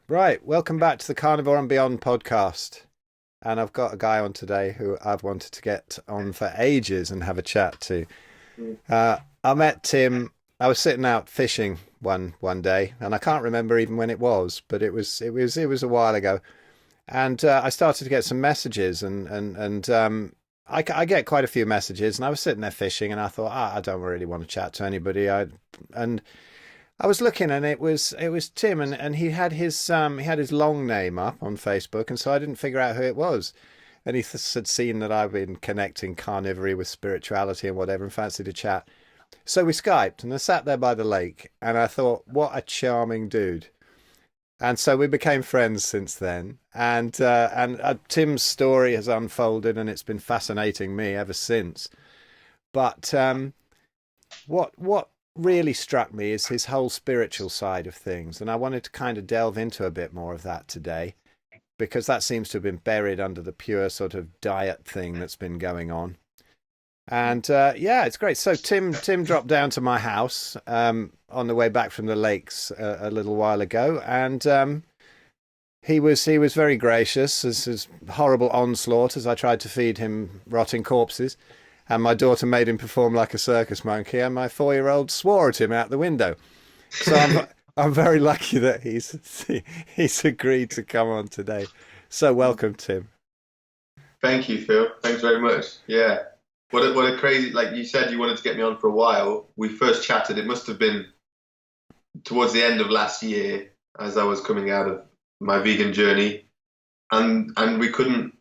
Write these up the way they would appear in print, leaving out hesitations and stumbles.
Right, welcome back to the Carnivore and Beyond podcast. And I've got a guy on today who I've wanted to get on for ages and have a chat to. I met Tim. I was sitting out fishing one day, and I can't remember even when it was, but it was a while ago. And I started to get some messages, and I get quite a few messages. And I was sitting there fishing, and I thought, I don't really want to chat to anybody. And I was looking, and it was Tim, and he had his long name up on Facebook, and so I didn't figure out who it was. And he had seen that I've been connecting carnivory with spirituality and whatever, and fancied a chat. So we Skyped, and I sat there by the lake, and I thought, what a charming dude. And so we became friends since then. And Tim's story has unfolded, and it's been fascinating me ever since. But what really struck me is his whole spiritual side of things, and I wanted to kind of delve into a bit more of that today, because that seems to have been buried under the pure sort of diet thing that's been going on. And yeah, it's great. So Tim dropped down to my house on the way back from the lakes a little while ago, and he was very gracious as his horrible onslaught as I tried to feed him rotting corpses. And my daughter made him perform like a circus monkey, and my 4-year-old swore at him out the window. So I'm very lucky that he's agreed to come on today. So welcome, Tim. Thank you, Phil. Thanks very much. Yeah. What a crazy, like you said, you wanted to get me on for a while. We first chatted, it must have been towards the end of last year as I was coming out of my vegan journey. And we couldn't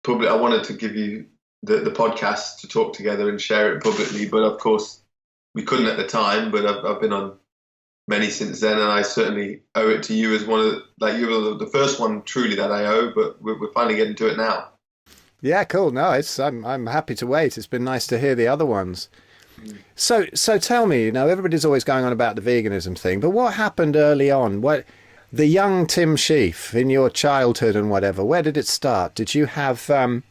I wanted to give you the podcast to talk together and share it publicly, but of course we couldn't at the time. But I've been on many since then, and I certainly owe it to you as one of you were the first one truly that I owe. But we're finally getting to it now. Yeah, cool. No, I'm happy to wait. It's been nice to hear the other ones. So tell me, everybody's always going on about the veganism thing, but what happened early on? The young Tim Shieff in your childhood and whatever, where did it start? Did you have the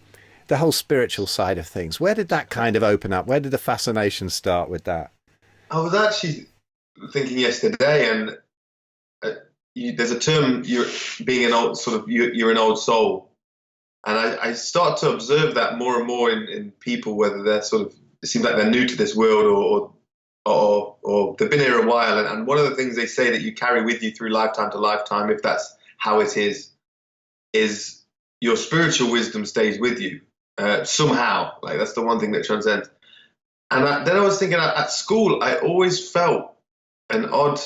whole spiritual side of things? Where did that kind of open up? Where did the fascination start with that? I was actually thinking yesterday, and there's a term, you're an old soul. And I start to observe that more and more in people, whether they're it seems like they're new to this world or they've been here a while. And one of the things they say that you carry with you through lifetime to lifetime, if that's how it is your spiritual wisdom stays with you somehow. Like that's the one thing that transcends. And then I was thinking at school, I always felt an odd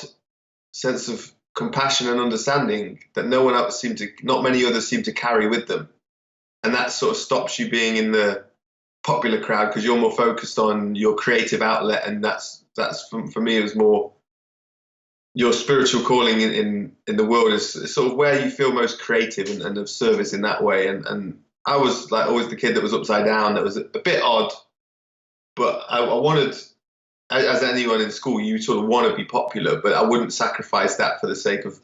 sense of compassion and understanding that not many others seem to carry with them. And that sort of stops you being in the popular crowd because you're more focused on your creative outlet. And that's for me, it was more your spiritual calling in the world is sort of where you feel most creative and of service in that way. And I was like always the kid that was upside down, that was a bit odd, but I wanted, as anyone in school, you sort of want to be popular, but I wouldn't sacrifice that for the sake of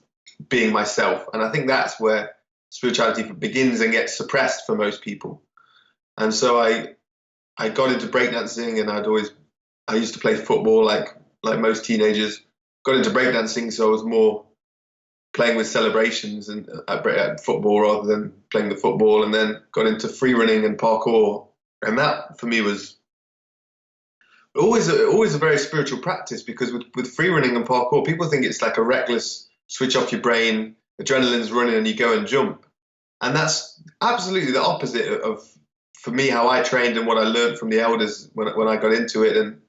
being myself. And I think that's where spirituality begins and gets suppressed for most people. And so I got into breakdancing, and I used to play football like most teenagers. Got into breakdancing, so I was more playing with celebrations and at football rather than playing the football, and then got into free running and parkour. And that for me was always a very spiritual practice, because with free running and parkour, people think it's like a reckless switch off your brain, adrenaline's running and you go and jump. And that's absolutely the opposite of, for me, how I trained and what I learned from the elders when I got into it, and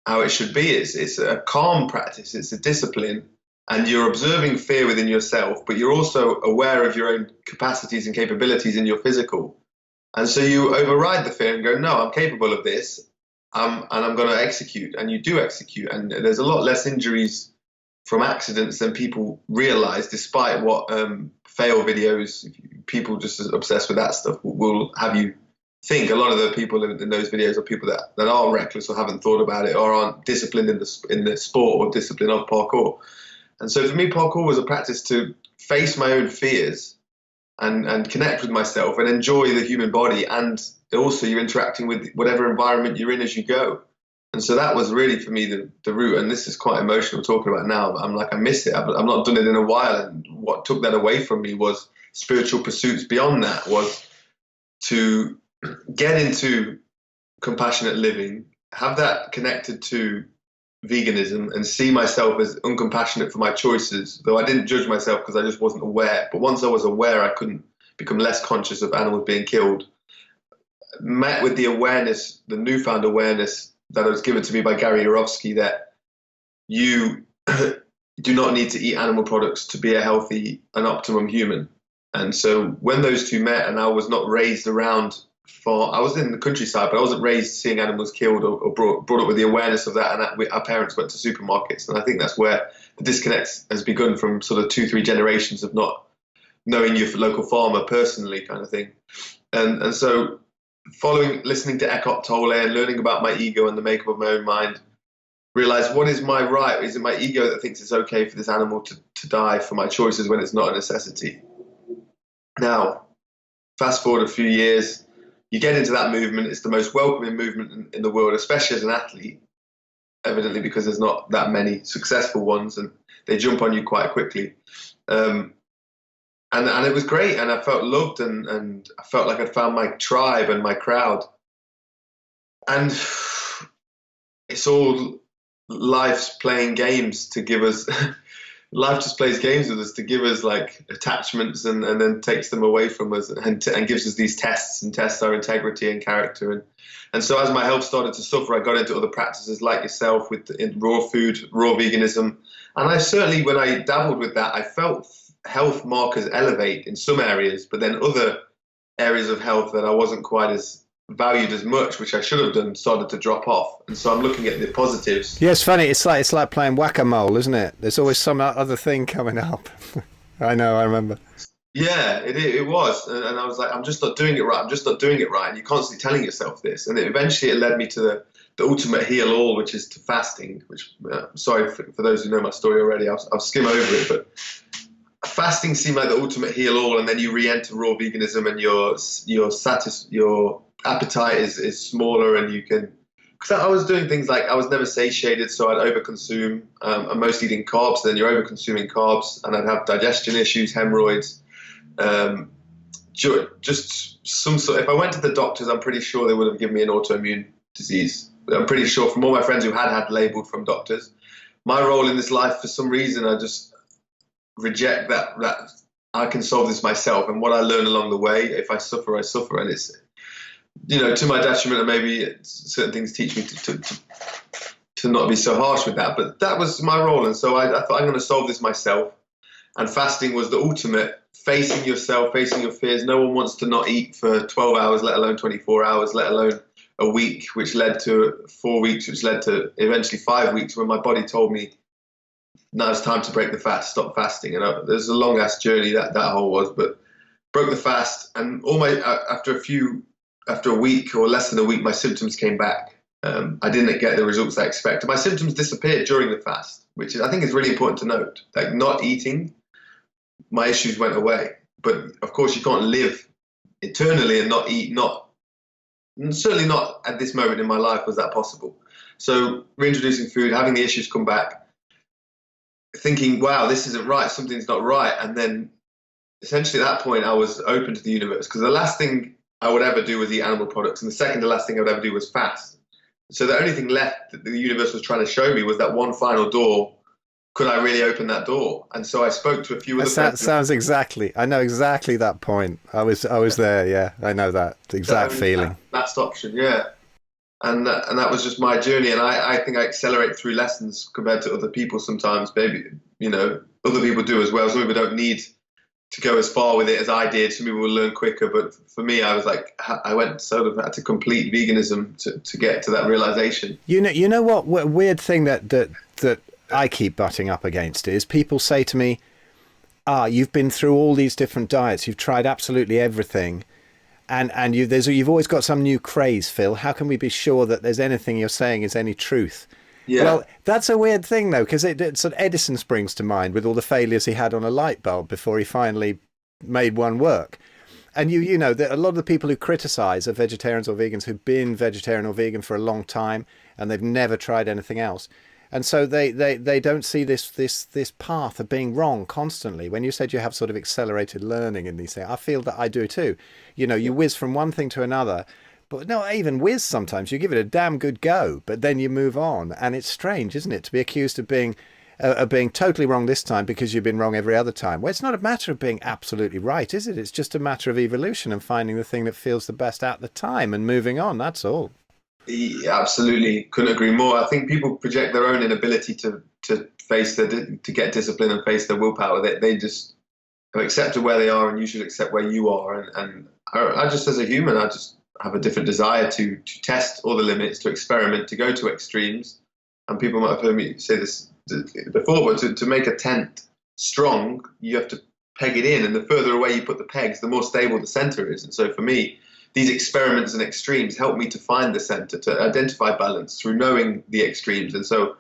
how it should be. It's a calm practice, it's a discipline, and you're observing fear within yourself, but you're also aware of your own capacities and capabilities in your physical. And so you override the fear and go, no, I'm capable of this, and I'm going to execute. And you do execute. And there's a lot less injuries from accidents than people realize, despite what fail videos, people just obsessed with that stuff will have you think. A lot of the people in those videos are people that are reckless or haven't thought about it or aren't disciplined in the sport or discipline of parkour. And so for me, parkour was a practice to face my own fears and connect with myself and enjoy the human body. And also you're interacting with whatever environment you're in as you go. And so that was really for me the route. And this is quite emotional talking about now, but I'm like, I miss it. I've not done it in a while. And what took that away from me was spiritual pursuits beyond that, was to get into compassionate living, have that connected to veganism, and see myself as uncompassionate for my choices, though I didn't judge myself because I just wasn't aware. But once I was aware, I couldn't become less conscious of animals being killed. Met with the awareness, the newfound awareness that was given to me by Gary Yourofsky, that you do not need to eat animal products to be a healthy and optimum human. And so when those two met, and I was not raised around I was in the countryside, but I wasn't raised seeing animals killed or brought up with the awareness of that. And our parents went to supermarkets. And I think that's where the disconnect has begun, from sort of 2-3 generations of not knowing your local farmer personally, kind of thing. And so listening to Eckhart Tolle and learning about my ego and the makeup of my own mind, realize, what is my right? Is it my ego that thinks it's okay for this animal to die for my choices when it's not a necessity? Now, fast forward a few years, you get into that movement. It's the most welcoming movement in the world, especially as an athlete, evidently because there's not that many successful ones, and they jump on you quite quickly. And it was great, and I felt loved, and I felt like I'd found my tribe and my crowd. And it's all life's playing games to give us life just plays games with us to give us like attachments, and then takes them away from us, and gives us these tests, and tests our integrity and character. And so as my health started to suffer, I got into other practices like yourself in raw food, raw veganism. And I certainly, when I dabbled with that, I felt health markers elevate in some areas, but then other areas of health that I wasn't quite as valued as much, which I should have done, started to drop off. And so I'm looking at the positives. Yeah, it's funny. It's like playing whack-a-mole, isn't it? There's always some other thing coming up. I know, I remember. Yeah, it was. And I was like, I'm just not doing it right. I'm just not doing it right. And you're constantly telling yourself this. And eventually it led me to the ultimate heal-all, which is to fasting, which, sorry for those who know my story already, I'll skim over it. But fasting seemed like the ultimate heal-all. And then you re-enter raw veganism, and your appetite is smaller, and you can, because I was doing things like, I was never satiated, so I'd overconsume. I'm mostly eating carbs, then you're overconsuming carbs, and I'd have digestion issues, hemorrhoids, just some sort. If I went to the doctors, I'm pretty sure they would have given me an autoimmune disease. I'm pretty sure from all my friends who had labeled from doctors. My role in this life, for some reason, I just reject that I can solve this myself, and what I learn along the way, if I suffer, I suffer, and it's, to my detriment, and maybe certain things teach me to not be so harsh with that. But that was my role, and so I thought, I'm going to solve this myself. And fasting was the ultimate, facing yourself, facing your fears. No one wants to not eat for 12 hours, let alone 24 hours, let alone a week, which led to 4 weeks, which led to eventually 5 weeks, when my body told me, now it's time to break the fast, stop fasting. And there's a long ass journey that whole was, but broke the fast, and after a week or less than a week, my symptoms came back. I didn't get the results I expected. My symptoms disappeared during the fast, which I think is really important to note. Like, not eating, my issues went away. But of course, you can't live eternally and not eat. Certainly not at this moment in my life was that possible. So reintroducing food, having the issues come back, thinking, wow, this isn't right, something's not right. And then essentially at that point, I was open to the universe, because the last thing I would ever do was eat animal products, and the second to last thing I would ever do was fast. So the only thing left that the universe was trying to show me was that one final door. Could I really open that door? And so I spoke to a few other friends. Sounds exactly. I know exactly that point. I was there. Yeah, I know that exact feeling. Last option, yeah. And that was just my journey. And I think I accelerate through lessons compared to other people sometimes. Maybe other people do as well. Some people don't need to go as far with it as I did. Some people will learn quicker, but for me, I was like, I went sort of had to complete veganism to get to that realization. You know what weird thing that I keep butting up against is people say to me, you've been through all these different diets, you've tried absolutely everything, and you've always got some new craze, Phil. How can we be sure that there's anything you're saying is any truth? Yeah. Well, that's a weird thing, though, because Edison springs to mind with all the failures he had on a light bulb before he finally made one work. And you know that a lot of the people who criticize are vegetarians or vegans who've been vegetarian or vegan for a long time and they've never tried anything else. And so they don't see this path of being wrong constantly. When you said you have sort of accelerated learning in these things, I feel that I do too. You know, you whiz from one thing to another, but no, even whiz sometimes. You give it a damn good go, but then you move on. And it's strange, isn't it, to be accused of being totally wrong this time because you've been wrong every other time. Well, it's not a matter of being absolutely right, is it? It's just a matter of evolution and finding the thing that feels the best at the time and moving on. That's all. Absolutely, couldn't agree more. I think people project their own inability to face to get discipline and face their willpower. They just have accepted where they are, and you should accept where you are. And I just, as a human, I just have a different desire to test all the limits, to experiment, to go to extremes. And people might have heard me say this before, but to make a tent strong, you have to peg it in, and the further away you put the pegs, the more stable the center is. And so for me, these experiments and extremes help me to find the center, to identify balance through knowing the extremes. And so,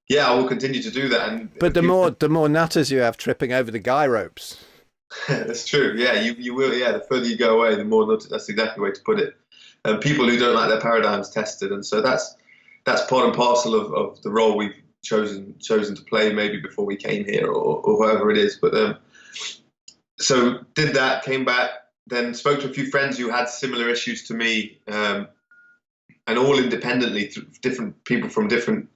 yeah, I will continue to do that. But the more nutters you have tripping over the guy ropes. That's true. Yeah, you will. Yeah, the further you go away, the more nutters. That's exactly the way to put it. People who don't like their paradigms tested, and so that's part and parcel of the role we've chosen to play, maybe before we came here or whatever it is. But so did that, came back. Then spoke to a few friends who had similar issues to me, and all independently, different people from different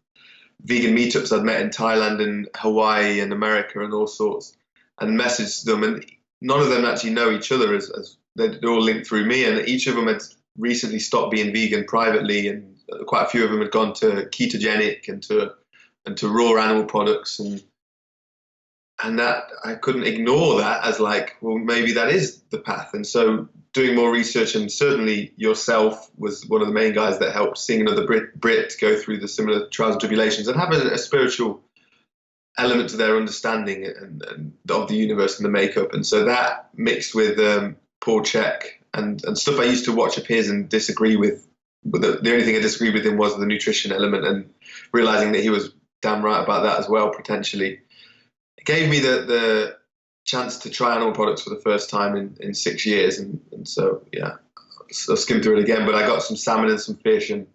vegan meetups I'd met in Thailand and Hawaii and America and all sorts, and messaged them. And none of them actually know each other, as they're all linked through me. And each of them had recently stopped being vegan privately, and quite a few of them had gone to ketogenic and to raw animal products, and that I couldn't ignore that as like, well, maybe that is the path. And so doing more research, and certainly yourself was one of the main guys that helped, seeing another Brit go through the similar trials and tribulations and have a spiritual element to their understanding and of the universe and the makeup. And so that mixed with Paul Chek and stuff I used to watch appears and disagree with, but the only thing I disagreed with him was the nutrition element, and realizing that he was damn right about that as well, potentially. It gave me the chance to try animal products for the first time in 6 years. And so, yeah, I skimmed through it again, but I got some salmon and some fish, and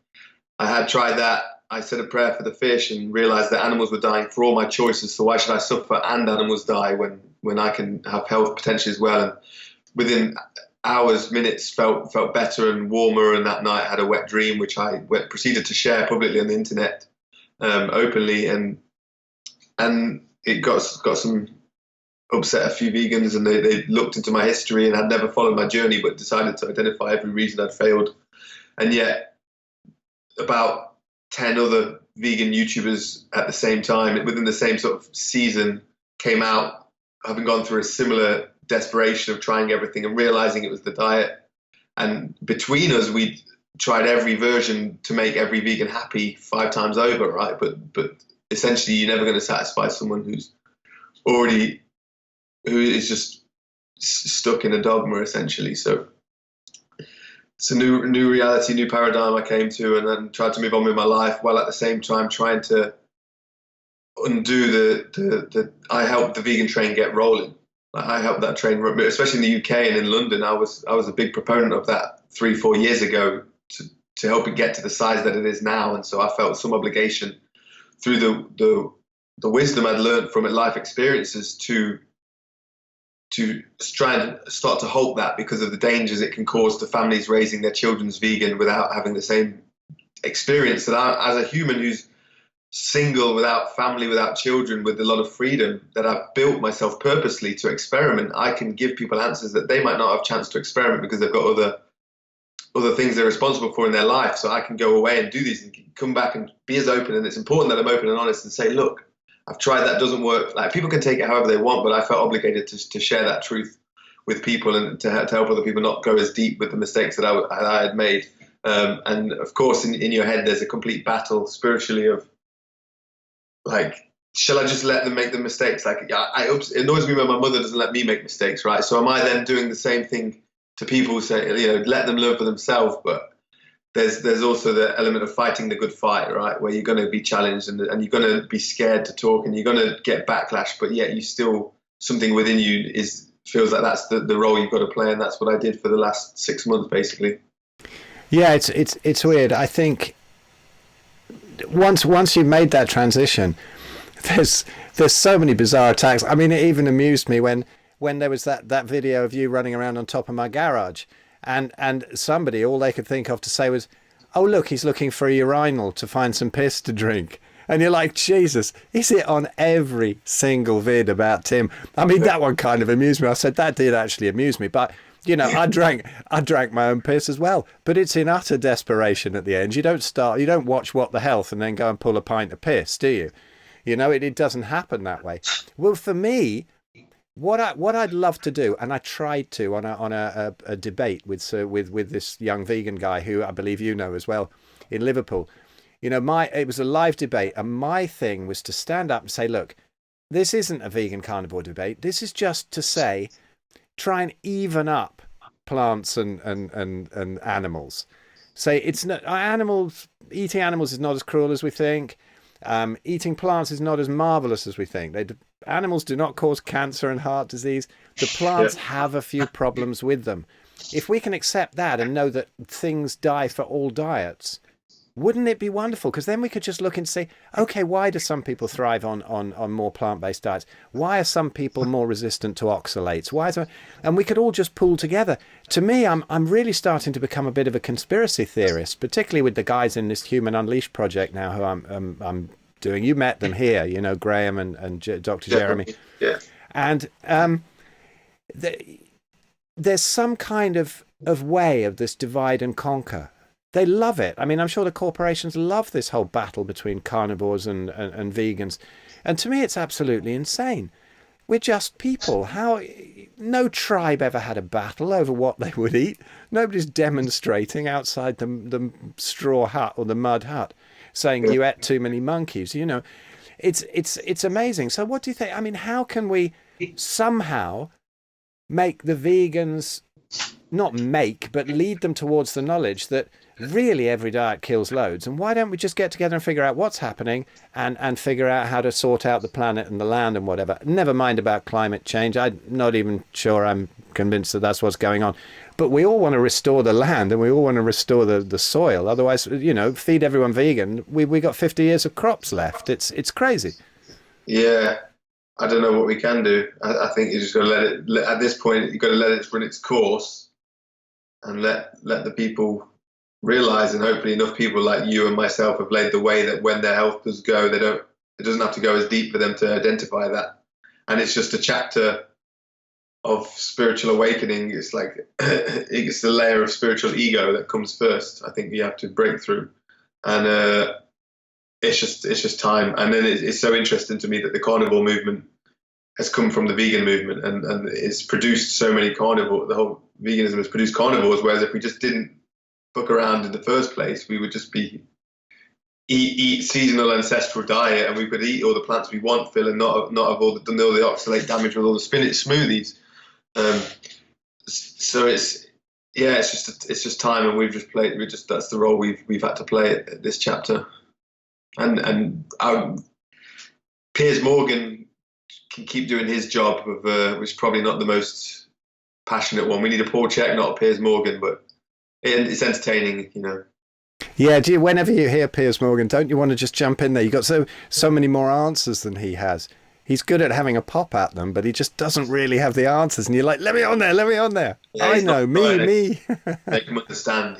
I had tried that. I said a prayer for the fish and realized that animals were dying for all my choices. So why should I suffer and animals die when I can have health potentially as well? And within hours, minutes, felt better and warmer. And that night I had a wet dream, which I proceeded to share publicly on the internet, openly. And it got some upset a few vegans, and they looked into my history and had never followed my journey, but decided to identify every reason I'd failed. And yet about 10 other vegan YouTubers at the same time, within the same sort of season, came out having gone through a similar desperation of trying everything and realizing it was the diet. And between us, we tried every version to make every vegan happy 5 times over, right? But essentially, you're never going to satisfy someone who is just stuck in a dogma, essentially. So it's a new reality, new paradigm I came to, and then tried to move on with my life, while at the same time trying to undo I helped the vegan train get rolling. I helped that train, especially in the UK and in London. I was a big proponent of that 3-4 years ago to help it get to the size that it is now. And so I felt some obligation through the wisdom I'd learned from life experiences to try and start to halt that, because of the dangers it can cause to families raising their children's vegan without having the same experience that I, as a human who's single, without family, without children, with a lot of freedom, that I've built myself purposely to experiment. I can give people answers that they might not have a chance to experiment because they've got other things they're responsible for in their life. So I can go away and do these and come back and be as open. And it's important that I'm open and honest and say, look, I've tried, that doesn't work. Like, people can take it however they want, but I felt obligated to share that truth with people and to help other people not go as deep with the mistakes that I had made. And of course, in your head, there's a complete battle spiritually of, like, shall I just let them make the mistakes? Like, it annoys me when my mother doesn't let me make mistakes, right? So am I then doing the same thing to people who say, let them learn for themselves? But there's also the element of fighting the good fight, right? Where you're going to be challenged and you're going to be scared to talk and you're going to get backlash, but yet you still, something within you is feels like that's the role you've got to play, and that's what I did for the last 6 months, basically. Yeah, it's weird. I think once you've made that transition, there's so many bizarre attacks. I mean, it even amused me when there was that video of you running around on top of my garage, and somebody, all they could think of to say was, "Oh, look, he's looking for a urinal to find some piss to drink." And you're like, Jesus, is it on every single vid about Tim? I mean, that one kind of amused me. I said, that did actually amuse me. But, you know, I drank my own piss as well. But it's in utter desperation at the end. You don't watch What the Health and then go and pull a pint of piss, do you? You know, it doesn't happen that way. Well, for me, what I'd love to do, and I tried to on a debate with this young vegan guy who I believe you know as well in Liverpool. You know, it was a live debate, and my thing was to stand up and say, look, this isn't a vegan carnivore debate. This is just to say, try and even up plants and animals. Say it's not eating animals is not as cruel as we think. Eating plants is not as marvelous as we think. Animals do not cause cancer and heart disease. The plants have a few problems with them. If we can accept that and know that things die for all diets, wouldn't it be wonderful? Because then we could just look and say, okay, why do some people thrive on more plant-based diets? Why are some people more resistant to oxalates? And we could all just pool together. To me, I'm really starting to become a bit of a conspiracy theorist, particularly with the guys in this Human Unleashed project now who I'm doing. You met them here, you know, Graham and Dr. Jeremy. Yeah. And there's some kind of way of this divide and conquer. They love it. I mean, I'm sure the corporations love this whole battle between carnivores and vegans. And to me, it's absolutely insane. We're just people. No tribe ever had a battle over what they would eat. Nobody's demonstrating outside the straw hut or the mud hut saying you ate too many monkeys. You know, it's amazing. So what do you think? I mean, how can we somehow make the vegans, not make, but lead them towards the knowledge that really every diet kills loads? And why don't we just get together and figure out what's happening and figure out how to sort out the planet and the land and whatever? Never mind about climate change. I'm not even sure I'm convinced that that's what's going on. But we all want to restore the land and we all want to restore the soil. Otherwise, you know, feed everyone vegan. We got 50 years of crops left. It's crazy. Yeah. I don't know what we can do. I think you just got to at this point, you've got to let it run its course and let the people realize, and hopefully enough people like you and myself have laid the way that when their health does go, it doesn't have to go as deep for them to identify that. And it's just a chapter of spiritual awakening. It's like, it's the layer of spiritual ego that comes first. I think you have to break through. And it's just time. And then it's so interesting to me that the carnivore movement has come from the vegan movement and it's produced so many carnivore. The whole veganism has produced carnivores, whereas if we just didn't fuck around in the first place, we would just be eat seasonal ancestral diet, and we could eat all the plants we want, Phil, and not have all the oxalate damage with all the spinach smoothies. So it's just time, and that's the role we've had to play at this chapter. And Piers Morgan can keep doing his job of which is probably not the most passionate one. We need a Paul Check, not a Piers Morgan, but it's entertaining, you know. Yeah, whenever you hear Piers Morgan, don't you want to just jump in there? You've got so many more answers than he has. He's good at having a pop at them, but he just doesn't really have the answers. And you're like, let me on there. Yeah, I know, me. Make him understand.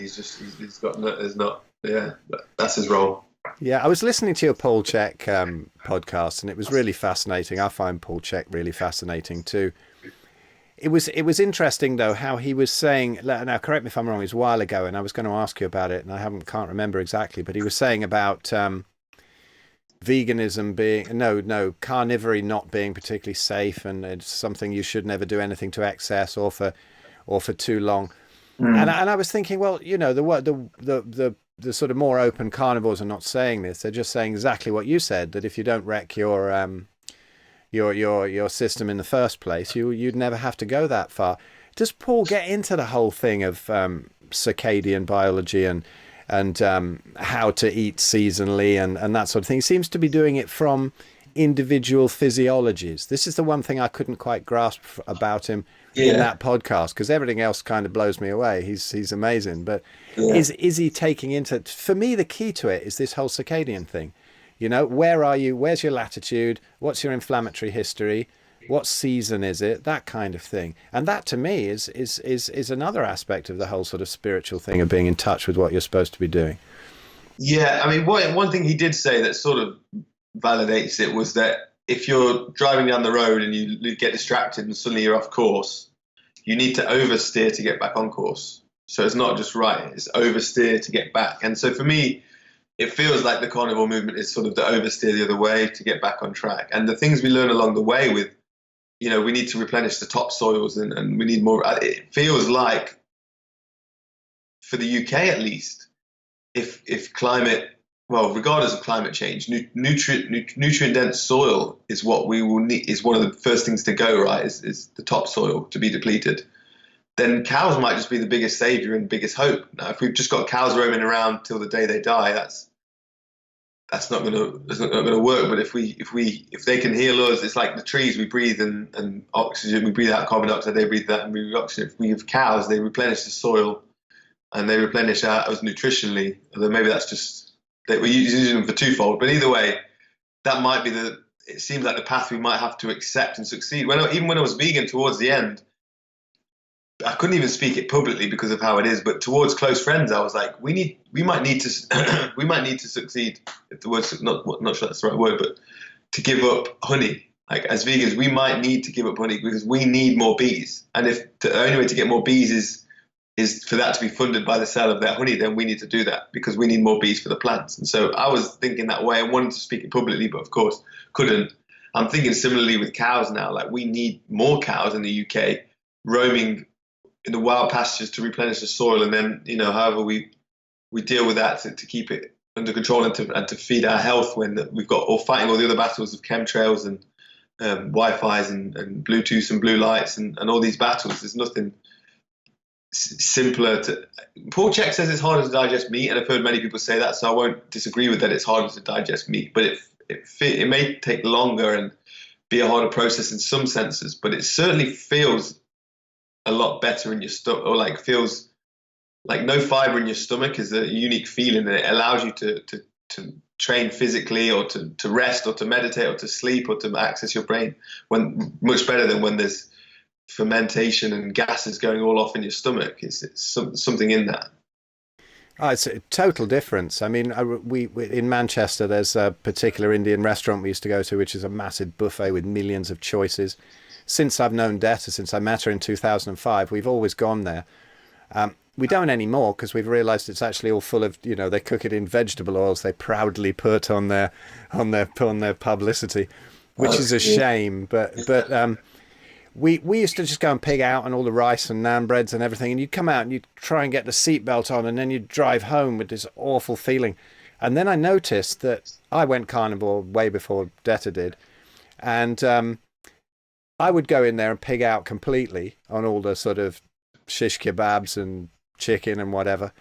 But that's his role. Yeah, I was listening to your Paul Check podcast, and it was really fascinating. I find Paul Check really fascinating too. It was interesting though how he was saying. Now, correct me if I'm wrong. It was a while ago, and I was going to ask you about it, and I can't remember exactly. But he was saying about veganism being carnivory not being particularly safe, and it's something you should never do anything to excess or for too long. And I was thinking, well, you know, the sort of more open carnivores are not saying this. They're just saying exactly what you said, that if you don't wreck your system in the first place, you'd never have to go that far. Does Paul get into the whole thing of circadian biology and how to eat seasonally and that sort of thing? He seems to be doing it from individual physiologies. This is the one thing I couldn't quite grasp about him. in that podcast, because everything else kind of blows me away. He's amazing, but is he taking into, for me, the key to it is this whole circadian thing. You know, where are you? Where's your latitude? What's your inflammatory history? What season is it? That kind of thing. And that to me is another aspect of the whole sort of spiritual thing of being in touch with what you're supposed to be doing. Yeah, I mean, one thing he did say that sort of validates it was that if you're driving down the road and you get distracted and suddenly you're off course, you need to oversteer to get back on course. So it's not just right, it's oversteer to get back. And so for me, it feels like the carnivore movement is sort of the oversteer the other way to get back on track. And the things we learn along the way with, you know, we need to replenish the topsoils and we need more. It feels like, for the UK at least, if climate, well, regardless of climate change, nutrient-dense soil is what we will need, is one of the first things to go, right, is the topsoil to be depleted. Then cows might just be the biggest savior and biggest hope. Now, if we've just got cows roaming around till the day they die, that's not gonna work. But if they can heal us, it's like the trees, we breathe and oxygen, we breathe out carbon dioxide, they breathe that and we breathe oxygen. If we have cows, they replenish the soil and they replenish us nutritionally. Although maybe that's just that we're using them for twofold. But either way, that might be it seems like the path we might have to accept and succeed. Even when I was vegan towards the end, I couldn't even speak it publicly because of how it is, but towards close friends, I was like, we might need to succeed. If the word's not sure that's the right word, but to give up honey. Like, as vegans, we might need to give up honey because we need more bees. And if the only way to get more bees is for that to be funded by the sale of their honey, then we need to do that because we need more bees for the plants. And so I was thinking that way and wanted to speak it publicly, but of course couldn't. I'm thinking similarly with cows now. Like, we need more cows in the UK roaming in the wild pastures to replenish the soil, and then, you know, however we deal with that to keep it under control and to feed our health when we've got fighting all the other battles of chemtrails and Wi-Fi's and Bluetooth and blue lights and all these battles. There's nothing simpler to. Paul Chek says it's harder to digest meat, and I've heard many people say that, so I won't disagree with that. It's harder to digest meat, but it may take longer and be a harder process in some senses, but it certainly feels a lot better in your stomach, or like feels like no fiber in your stomach is a unique feeling, and it allows you to train physically or to rest or to meditate or to sleep or to access your brain when much better than when there's fermentation and gases going all off in your stomach. It's something in that. Oh, it's a total difference. I mean, we in Manchester, there's a particular Indian restaurant we used to go to, which is a massive buffet with millions of choices. Since I've known Detta, since I met her in 2005, we've always gone there. We don't anymore because we've realised it's actually all full of, you know, they cook it in vegetable oils they proudly put on their publicity, which is a shame. But we used to just go and pig out on all the rice and naan breads and everything, and you'd come out and you'd try and get the seatbelt on, and then you'd drive home with this awful feeling. And then I noticed that I went carnivore way before Detta did, and I would go in there and pig out completely on all the sort of shish kebabs and chicken and whatever,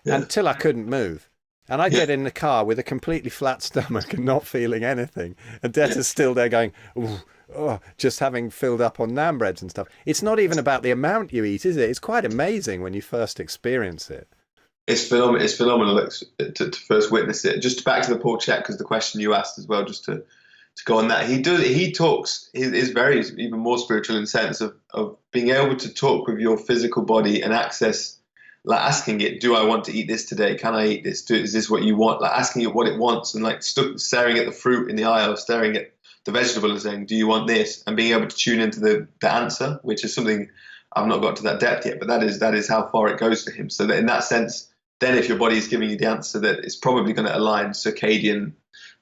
until I couldn't move. And I'd get in the car with a completely flat stomach and not feeling anything. And Detta's still there going, oh, just having filled up on naan breads and stuff. It's not even about the amount you eat, is it? It's quite amazing when you first experience it. It's phenomenal to first witness it. Just back to the Paul Chek, because the question you asked as well, just to go on that. He talks, is very even more spiritual in the sense of being able to talk with your physical body and access, like asking it, do I want to eat this today? Can I eat this? Is this what you want? Like asking it what it wants, and like staring at the fruit in the aisle, staring at the vegetable and saying, do you want this? And being able to tune into the answer, which is something I've not got to that depth yet, but that is how far it goes for him. So that in that sense, then if your body is giving you the answer, that it's probably going to align circadian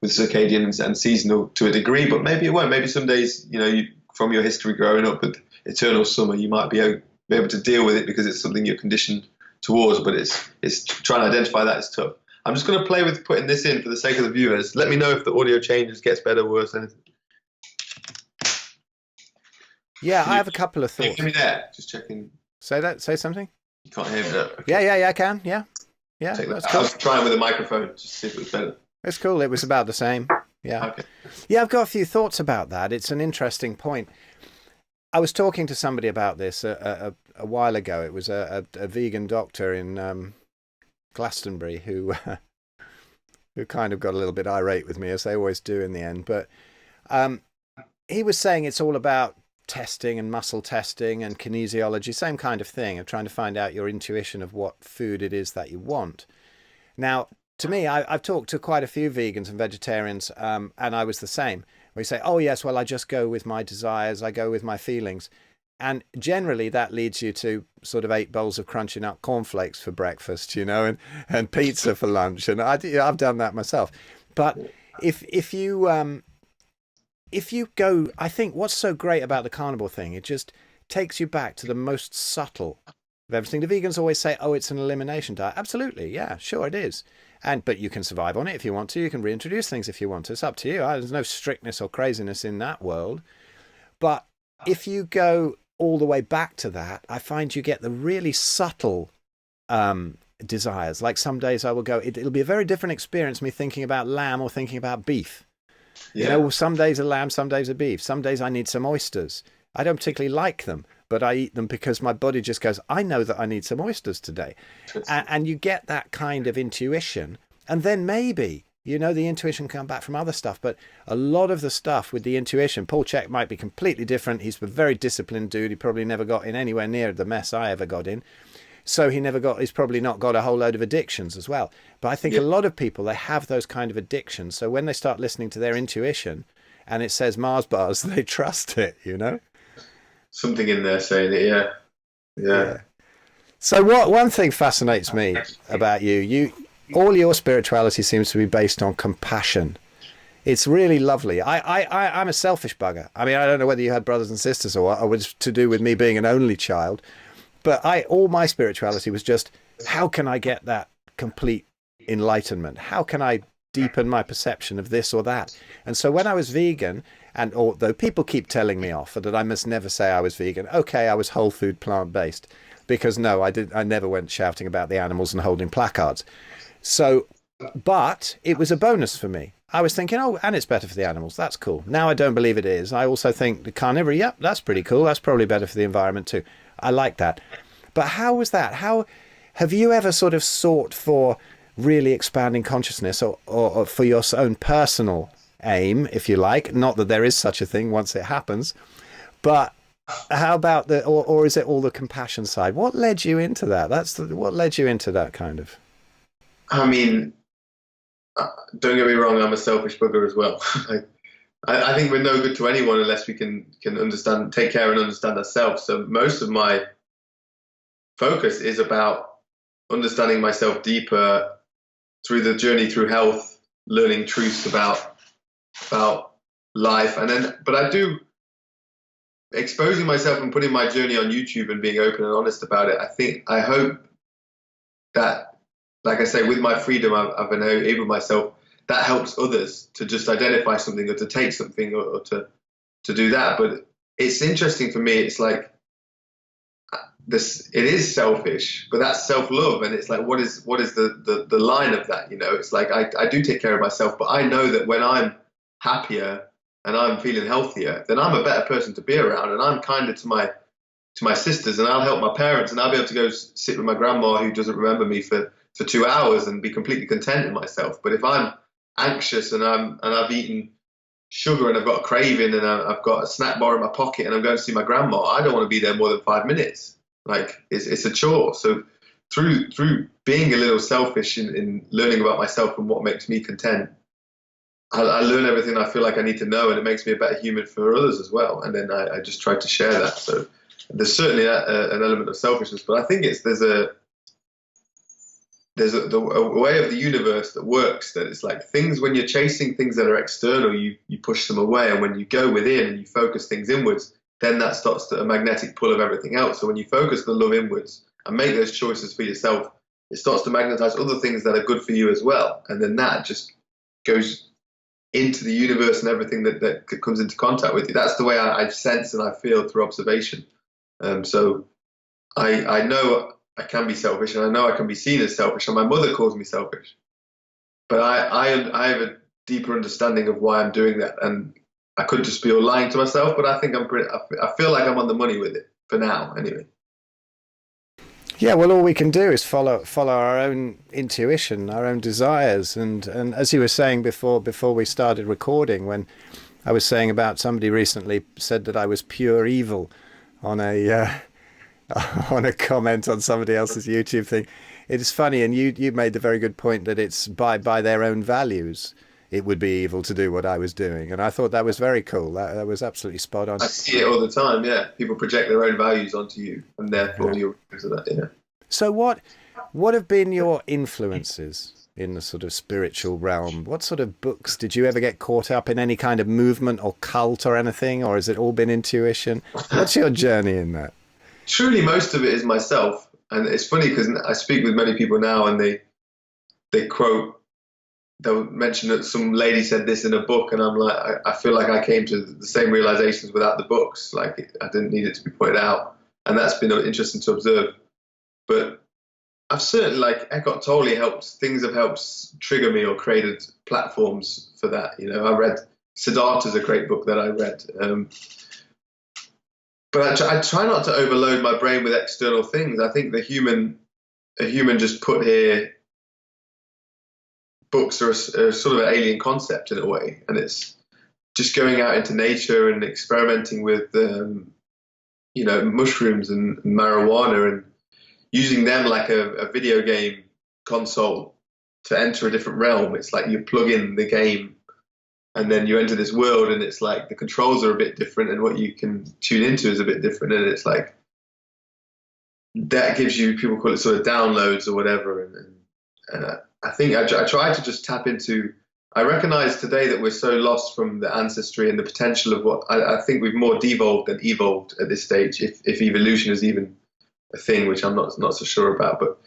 and seasonal to a degree, but maybe it won't. Maybe some days, you know, from your history growing up with eternal summer, you might be able to deal with it because it's something you're conditioned towards, but it's trying to identify that is tough. I'm just going to play with putting this in for the sake of the viewers. Let me know if the audio changes, gets better, worse, anything. Yeah, I have a couple of thoughts. Can you hear me there? Just checking. Say something. You can't hear me there. Okay. Yeah, I can. Yeah, that's cool. I was trying with a microphone just to see if it was better. It's cool. It was about the same. Yeah. Okay. Yeah, I've got a few thoughts about that. It's an interesting point. I was talking to somebody about this a while ago. It was a vegan doctor in Glastonbury who who kind of got a little bit irate with me, as they always do in the end. But he was saying it's all about testing and muscle testing and kinesiology, same kind of thing, of trying to find out your intuition of what food it is that you want. Now, to me, I've talked to quite a few vegans and vegetarians, and I was the same. We say, oh, yes, well, I just go with my desires, I go with my feelings. And generally that leads you to sort of 8 bowls of crunchy nut cornflakes for breakfast, you know, and pizza for lunch. And I've done that myself. But if you go, I think what's so great about the carnivore thing, it just takes you back to the most subtle of everything. The vegans always say, oh, it's an elimination diet. Absolutely. Yeah, sure it is. But you can survive on it if you want to. You can reintroduce things if you want to. It's up to you. There's no strictness or craziness in that world. But if you go all the way back to that, I find you get the really subtle desires. Like some days I will go, it'll be a very different experience me thinking about lamb or thinking about beef. Yeah. You know, some days are lamb, some days are beef. Some days I need some oysters. I don't particularly like them, but I eat them because my body just goes, I know that I need some oysters today. And you get that kind of intuition. And then maybe, you know, the intuition can come back from other stuff. But a lot of the stuff with the intuition, Paul Chek might be completely different. He's a very disciplined dude. He probably never got in anywhere near the mess I ever got in. So he's probably not got a whole load of addictions as well. But I think a lot of people, they have those kind of addictions. So when they start listening to their intuition and it says Mars bars, they trust it, you know? Something in there saying it, yeah. So one thing fascinates me about you, all your spirituality seems to be based on compassion. It's really lovely. I'm a selfish bugger. I mean, I don't know whether you had brothers and sisters or what, or was to do with me being an only child. But all my spirituality was just, how can I get that complete enlightenment? How can I deepen my perception of this or that? And so when I was vegan, and although people keep telling me off that I must never say I was vegan, okay, I was whole food plant-based, because no, I never went shouting about the animals and holding placards. So, but it was a bonus for me. I was thinking, oh, and it's better for the animals. That's cool. Now I don't believe it is. I also think the carnivore, yep, that's pretty cool. That's probably better for the environment too. I like that. But how was that? How have you ever sort of sought for really expanding consciousness or for your own personal aim, if you like? Not that there is such a thing once it happens, but how about or is it all the compassion side? What led you into that? What led you into that kind of? I mean, don't get me wrong, I'm a selfish bugger as well. I think we're no good to anyone unless we can understand, take care and understand ourselves. So most of my focus is about understanding myself deeper through the journey through health, learning truths about life. But I do exposing myself and putting my journey on YouTube and being open and honest about it. I hope that, like I say, with my freedom, I've enabled myself. That helps others to just identify something or to take something or to do that. But it's interesting for me. It's like this. It is selfish, but that's self-love, and it's like what is the line of that? You know, it's like I do take care of myself, but I know that when I'm happier and I'm feeling healthier, then I'm a better person to be around, and I'm kinder to my sisters, and I'll help my parents, and I'll be able to go sit with my grandma who doesn't remember me for 2 hours and be completely content in myself. But if I'm anxious and I've eaten sugar and I've got a craving and I've got a snack bar in my pocket and I'm going to see my grandma, I don't want to be there more than 5 minutes. Like it's a chore. So through being a little selfish in learning about myself and what makes me content, I learn everything I feel like I need to know, and it makes me a better human for others as well. And then I just try to share that. So there's certainly an element of selfishness, but I think there's a way of the universe that works, that it's like things, when you're chasing things that are external, you push them away, and when you go within and you focus things inwards, then that starts a magnetic pull of everything else. So when you focus the love inwards and make those choices for yourself, it starts to magnetize other things that are good for you as well, and then that just goes into the universe and everything that comes into contact with you. That's the way I sense and I feel through observation. So I know I can be selfish, and I know I can be seen as selfish, and my mother calls me selfish. But I have a deeper understanding of why I'm doing that, and I could just be all lying to myself, but I think I feel like I'm on the money with it for now, anyway. Yeah, well, all we can do is follow our own intuition, our own desires, and as you were saying before we started recording, when I was saying about somebody recently said that I was pure evil on a on a comment on somebody else's YouTube thing. It is funny, and you made the very good point that it's by their own values, it would be evil to do what I was doing, and I thought that was very cool. That was absolutely spot on. I see it all the time. Yeah, people project their own values onto you, and therefore you're because of that. Yeah. So what have been your influences in the sort of spiritual realm? What sort of books did you ever get caught up in? Any kind of movement or cult or anything, or has it all been intuition? What's your journey in that? Truly, most of it is myself, and it's funny because I speak with many people now, and they quote. They'll mention that some lady said this in a book, and I'm like, I feel like I came to the same realizations without the books. Like I didn't need it to be pointed out, and that's been interesting to observe. But I've certainly, like Escott totally things have helped trigger me or created platforms for that. You know, I read Siddhartha's a great book that I read. But I try not to overload my brain with external things. I think a human just put here. Books are sort of an alien concept in a way, and it's just going out into nature and experimenting with, mushrooms and marijuana and using them like a video game console to enter a different realm. It's like you plug in the game and then you enter this world, and it's like the controls are a bit different and what you can tune into is a bit different, and it's like that gives you, people call it sort of downloads or whatever, and I think I try to just tap into. I recognize today that we're so lost from the ancestry and the potential of what I think we've more devolved than evolved at this stage, if evolution is even a thing, which I'm not so sure about. But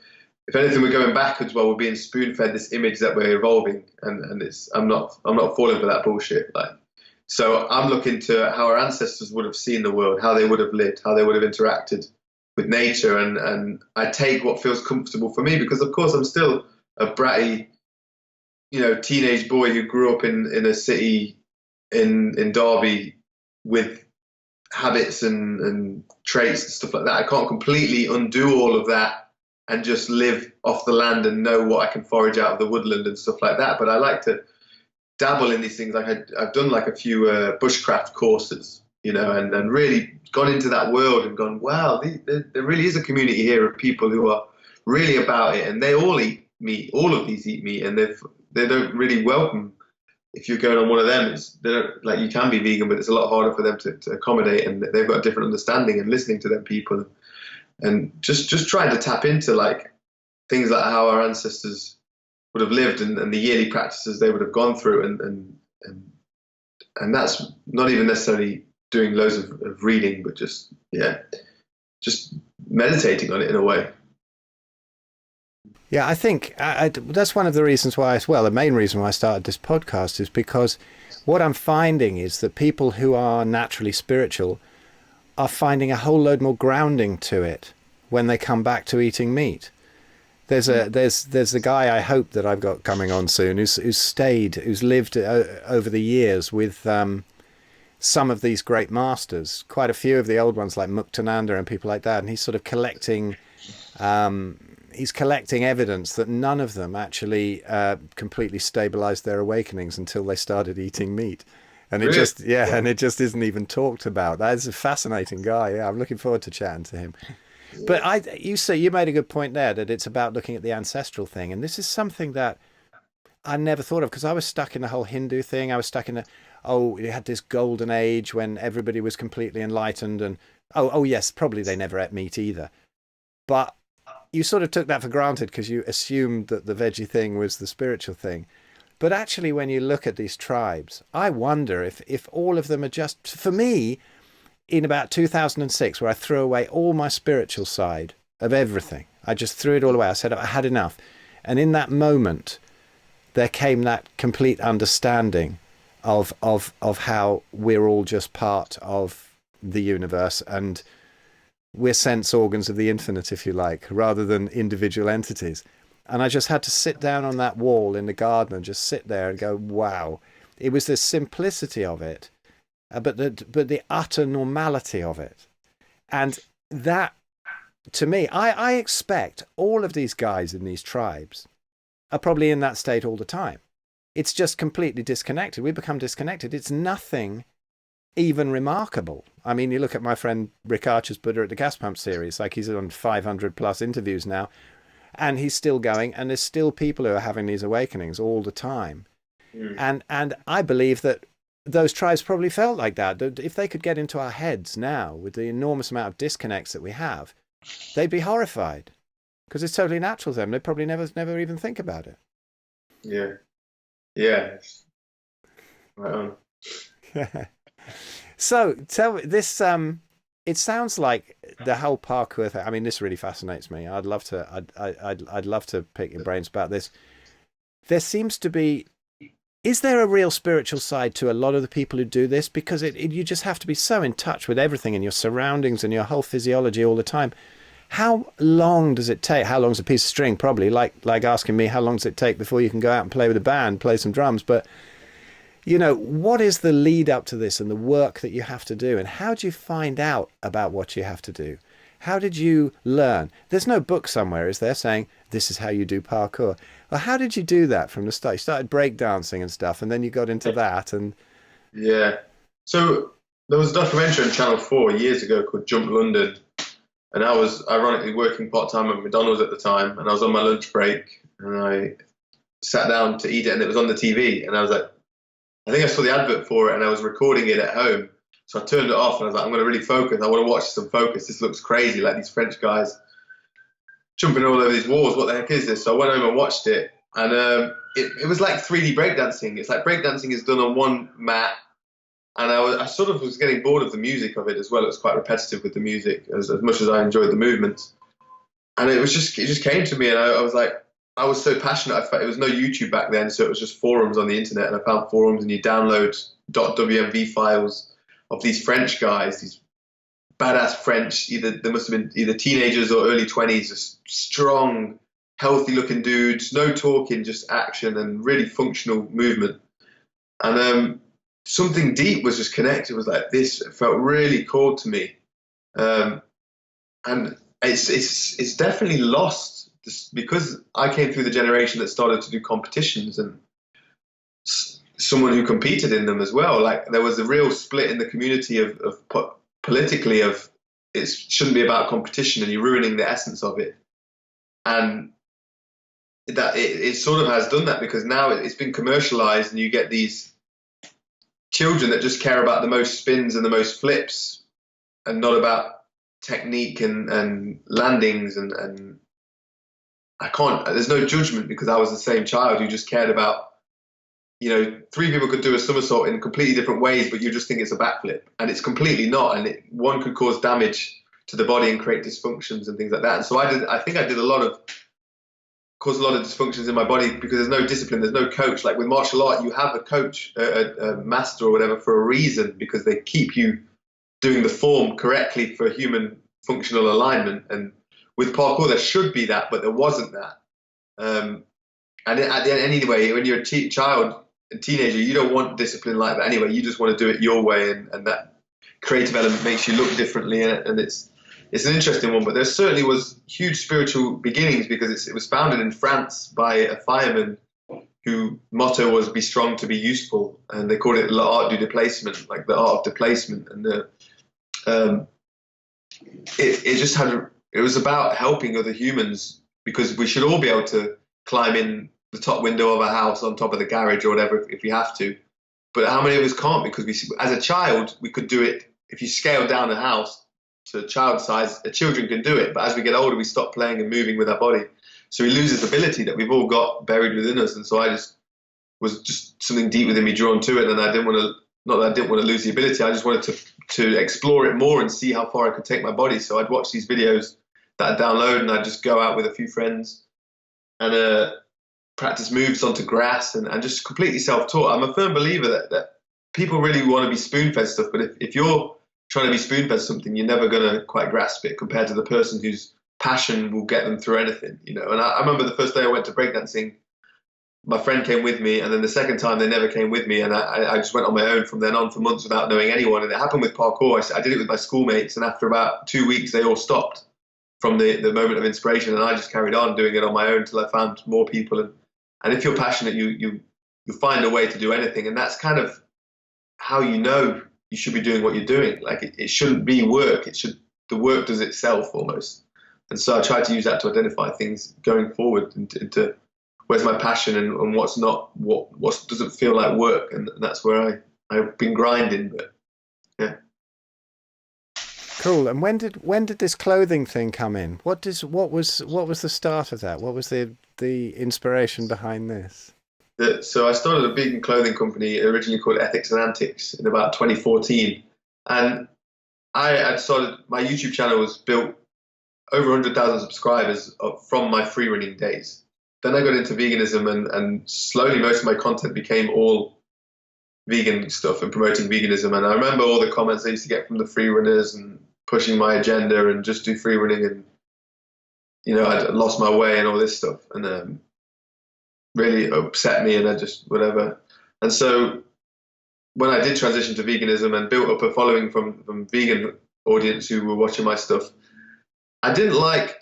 if anything, we're going backwards while we're being spoon-fed this image that we're evolving, and I'm not falling for that bullshit. Like, so I'm looking to how our ancestors would have seen the world, how they would have lived, how they would have interacted with nature, and I take what feels comfortable for me, because of course I'm still a bratty, teenage boy who grew up in a city in Derby with habits and traits and stuff like that. I can't completely undo all of that and just live off the land and know what I can forage out of the woodland and stuff like that. But I like to dabble in these things. Like I've done like a few bushcraft courses, and really gone into that world and gone, wow, there really is a community here of people who are really about it, and they all eat meat. All of these eat meat, and they don't really welcome if you're going on one of them. They don't, like, you can be vegan, but it's a lot harder for them to accommodate, and they've got a different understanding, and listening to them people and just trying to tap into like things like how our ancestors would have lived and the yearly practices they would have gone through, and that's not even necessarily doing loads of reading, but just meditating on it in a way. Yeah, I think that's one of the reasons why, as well, the main reason why I started this podcast is because what I'm finding is that people who are naturally spiritual are finding a whole load more grounding to it when they come back to eating meat. There's a guy I hope that I've got coming on soon who's lived over the years with some of these great masters, quite a few of the old ones like Muktananda and people like that, and he's sort of collecting evidence that none of them actually completely stabilized their awakenings until they started eating meat. And it just isn't even talked about. That is a fascinating guy. Yeah, I'm looking forward to chatting to him. But you made a good point there, that it's about looking at the ancestral thing. And this is something that I never thought of, because I was stuck in the whole Hindu thing. I was stuck in you had this golden age when everybody was completely enlightened, and yes, probably they never ate meat either. But you sort of took that for granted because you assumed that the veggie thing was the spiritual thing. But actually, when you look at these tribes, I wonder if all of them are just, for me, in about 2006, where I threw away all my spiritual side of everything. I just threw it all away. I said I had enough. And in that moment, there came that complete understanding of how we're all just part of the universe, and we're sense organs of the infinite, if you like, rather than individual entities. And I just had to sit down on that wall in the garden and just sit there and go, wow. It was the simplicity of it but the utter normality of it. And that, to me, I expect all of these guys in these tribes are probably in that state all the time. It's just completely disconnected. We become disconnected. It's nothing even remarkable. I mean, you look at my friend Rick Archer's Buddha at the Gas Pump series, like he's on 500 plus interviews now, and he's still going, and there's still people who are having these awakenings all the time. And I believe that those tribes probably felt like that if they could get into our heads now with the enormous amount of disconnects that we have, they'd be horrified, because it's totally natural to them. They'd probably never even think about it. Yeah. Right on. So tell me this. It sounds like the whole parkour thing. I mean, this really fascinates me. I'd love to. I'd love to pick your brains about this. There seems to be. Is there a real spiritual side to a lot of the people who do this? Because you just have to be so in touch with everything in your surroundings and your whole physiology all the time. How long does it take? How long's a piece of string? Probably like asking me how long does it take before you can go out and play with a band, play some drums. But, you know, what is the lead up to this and the work that you have to do? And how do you find out about what you have to do? How did you learn? There's no book somewhere, is there, saying this is how you do parkour? Well, how did you do that from the start? You started breakdancing and stuff, and then you got into that. And yeah. So there was a documentary on Channel 4 years ago called Jump London. And I was ironically working part-time at McDonald's at the time, and I was on my lunch break, and I sat down to eat it, and it was on the TV, and I was like, I think I saw the advert for it, and I was recording it at home, so I turned it off, and I was like, I'm going to really focus. I want to watch some focus. This looks crazy, like these French guys jumping all over these walls. What the heck is this? So I went home and watched it, and it was like 3D breakdancing. It's like breakdancing is done on one mat. And I sort of was getting bored of the music of it as well. It was quite repetitive with the music, as much as I enjoyed the movements. And it just came to me, and I was like, I was so passionate. It was no YouTube back then, so it was just forums on the internet. And I found forums, and you download .wmv files of these French guys, these badass French. They must have been either teenagers or early 20s, just strong, healthy-looking dudes, no talking, just action and really functional movement. And something deep was just connected. It was like this. It felt really cool to me, and it's definitely lost because I came through the generation that started to do competitions, and someone who competed in them as well. Like there was a real split in the community of politically of it shouldn't be about competition, and you're ruining the essence of it, and that it sort of has done that because now it's been commercialized, and you get these children that just care about the most spins and the most flips and not about technique and landings and there's no judgment because I was the same child who just cared about, you know, 3 people could do a somersault in completely different ways, but you just think it's a backflip, and it's completely not, and one could cause damage to the body and create dysfunctions and things like that. And so I think I did caused a lot of dysfunctions in my body because there's no discipline, there's no coach. Like with martial art, you have a coach, a master or whatever for a reason, because they keep you doing the form correctly for human functional alignment. And with parkour, there should be that, but there wasn't that. And at the end, anyway, when you're a child and teenager, you don't want discipline like that anyway. You just want to do it your way, and that creative element makes you look differently, and it's an interesting one. But there certainly was huge spiritual beginnings because it was founded in France by a fireman whose motto was "Be strong to be useful," and they called it l'art du déplacement, like the art of displacement. And it was about helping other humans, because we should all be able to climb in the top window of a house on top of the garage or whatever if we have to. But how many of us can't? Because as a child, we could do it. If you scale down a house to child size, children can do it. But as we get older, we stop playing and moving with our body. So we lose this ability that we've all got buried within us. And so I was something deep within me drawn to it. And I didn't want to, not that I didn't want to lose the ability. I just wanted to explore it more and see how far I could take my body. So I'd watch these videos that I'd download, and I'd just go out with a few friends and practice moves onto grass and just completely self-taught. I'm a firm believer that people really want to be spoon-fed stuff, but if you're trying to be spoon-fed something, you're never going to quite grasp it compared to the person whose passion will get them through anything, you know. And I remember the first day I went to breakdancing, my friend came with me, and then the second time they never came with me, and I just went on my own from then on for months without knowing anyone. And it happened with parkour. I did it with my schoolmates, and after about 2 weeks, they all stopped from the moment of inspiration, and I just carried on doing it on my own until I found more people. And if you're passionate, you find a way to do anything, and that's kind of how you know you should be doing what you're doing. Like it shouldn't be work. The work does itself almost. And so I try to use that to identify things going forward into where's my passion and what's not, what doesn't feel like work. And that's where I've been grinding, but yeah. Cool. And when did this clothing thing come in? What was the start of that? What was the inspiration behind this? So I started a vegan clothing company originally called Ethics and Antics in about 2014. And I started, my YouTube channel was built over 100,000 subscribers from my free running days. Then I got into veganism, and slowly most of my content became all vegan stuff and promoting veganism. And I remember all the comments I used to get from the free runners and pushing my agenda and just do free running, and I'd lost my way and all this stuff, and really upset me, and I just whatever. And so when I did transition to veganism and built up a following from vegan audience who were watching my stuff, I didn't like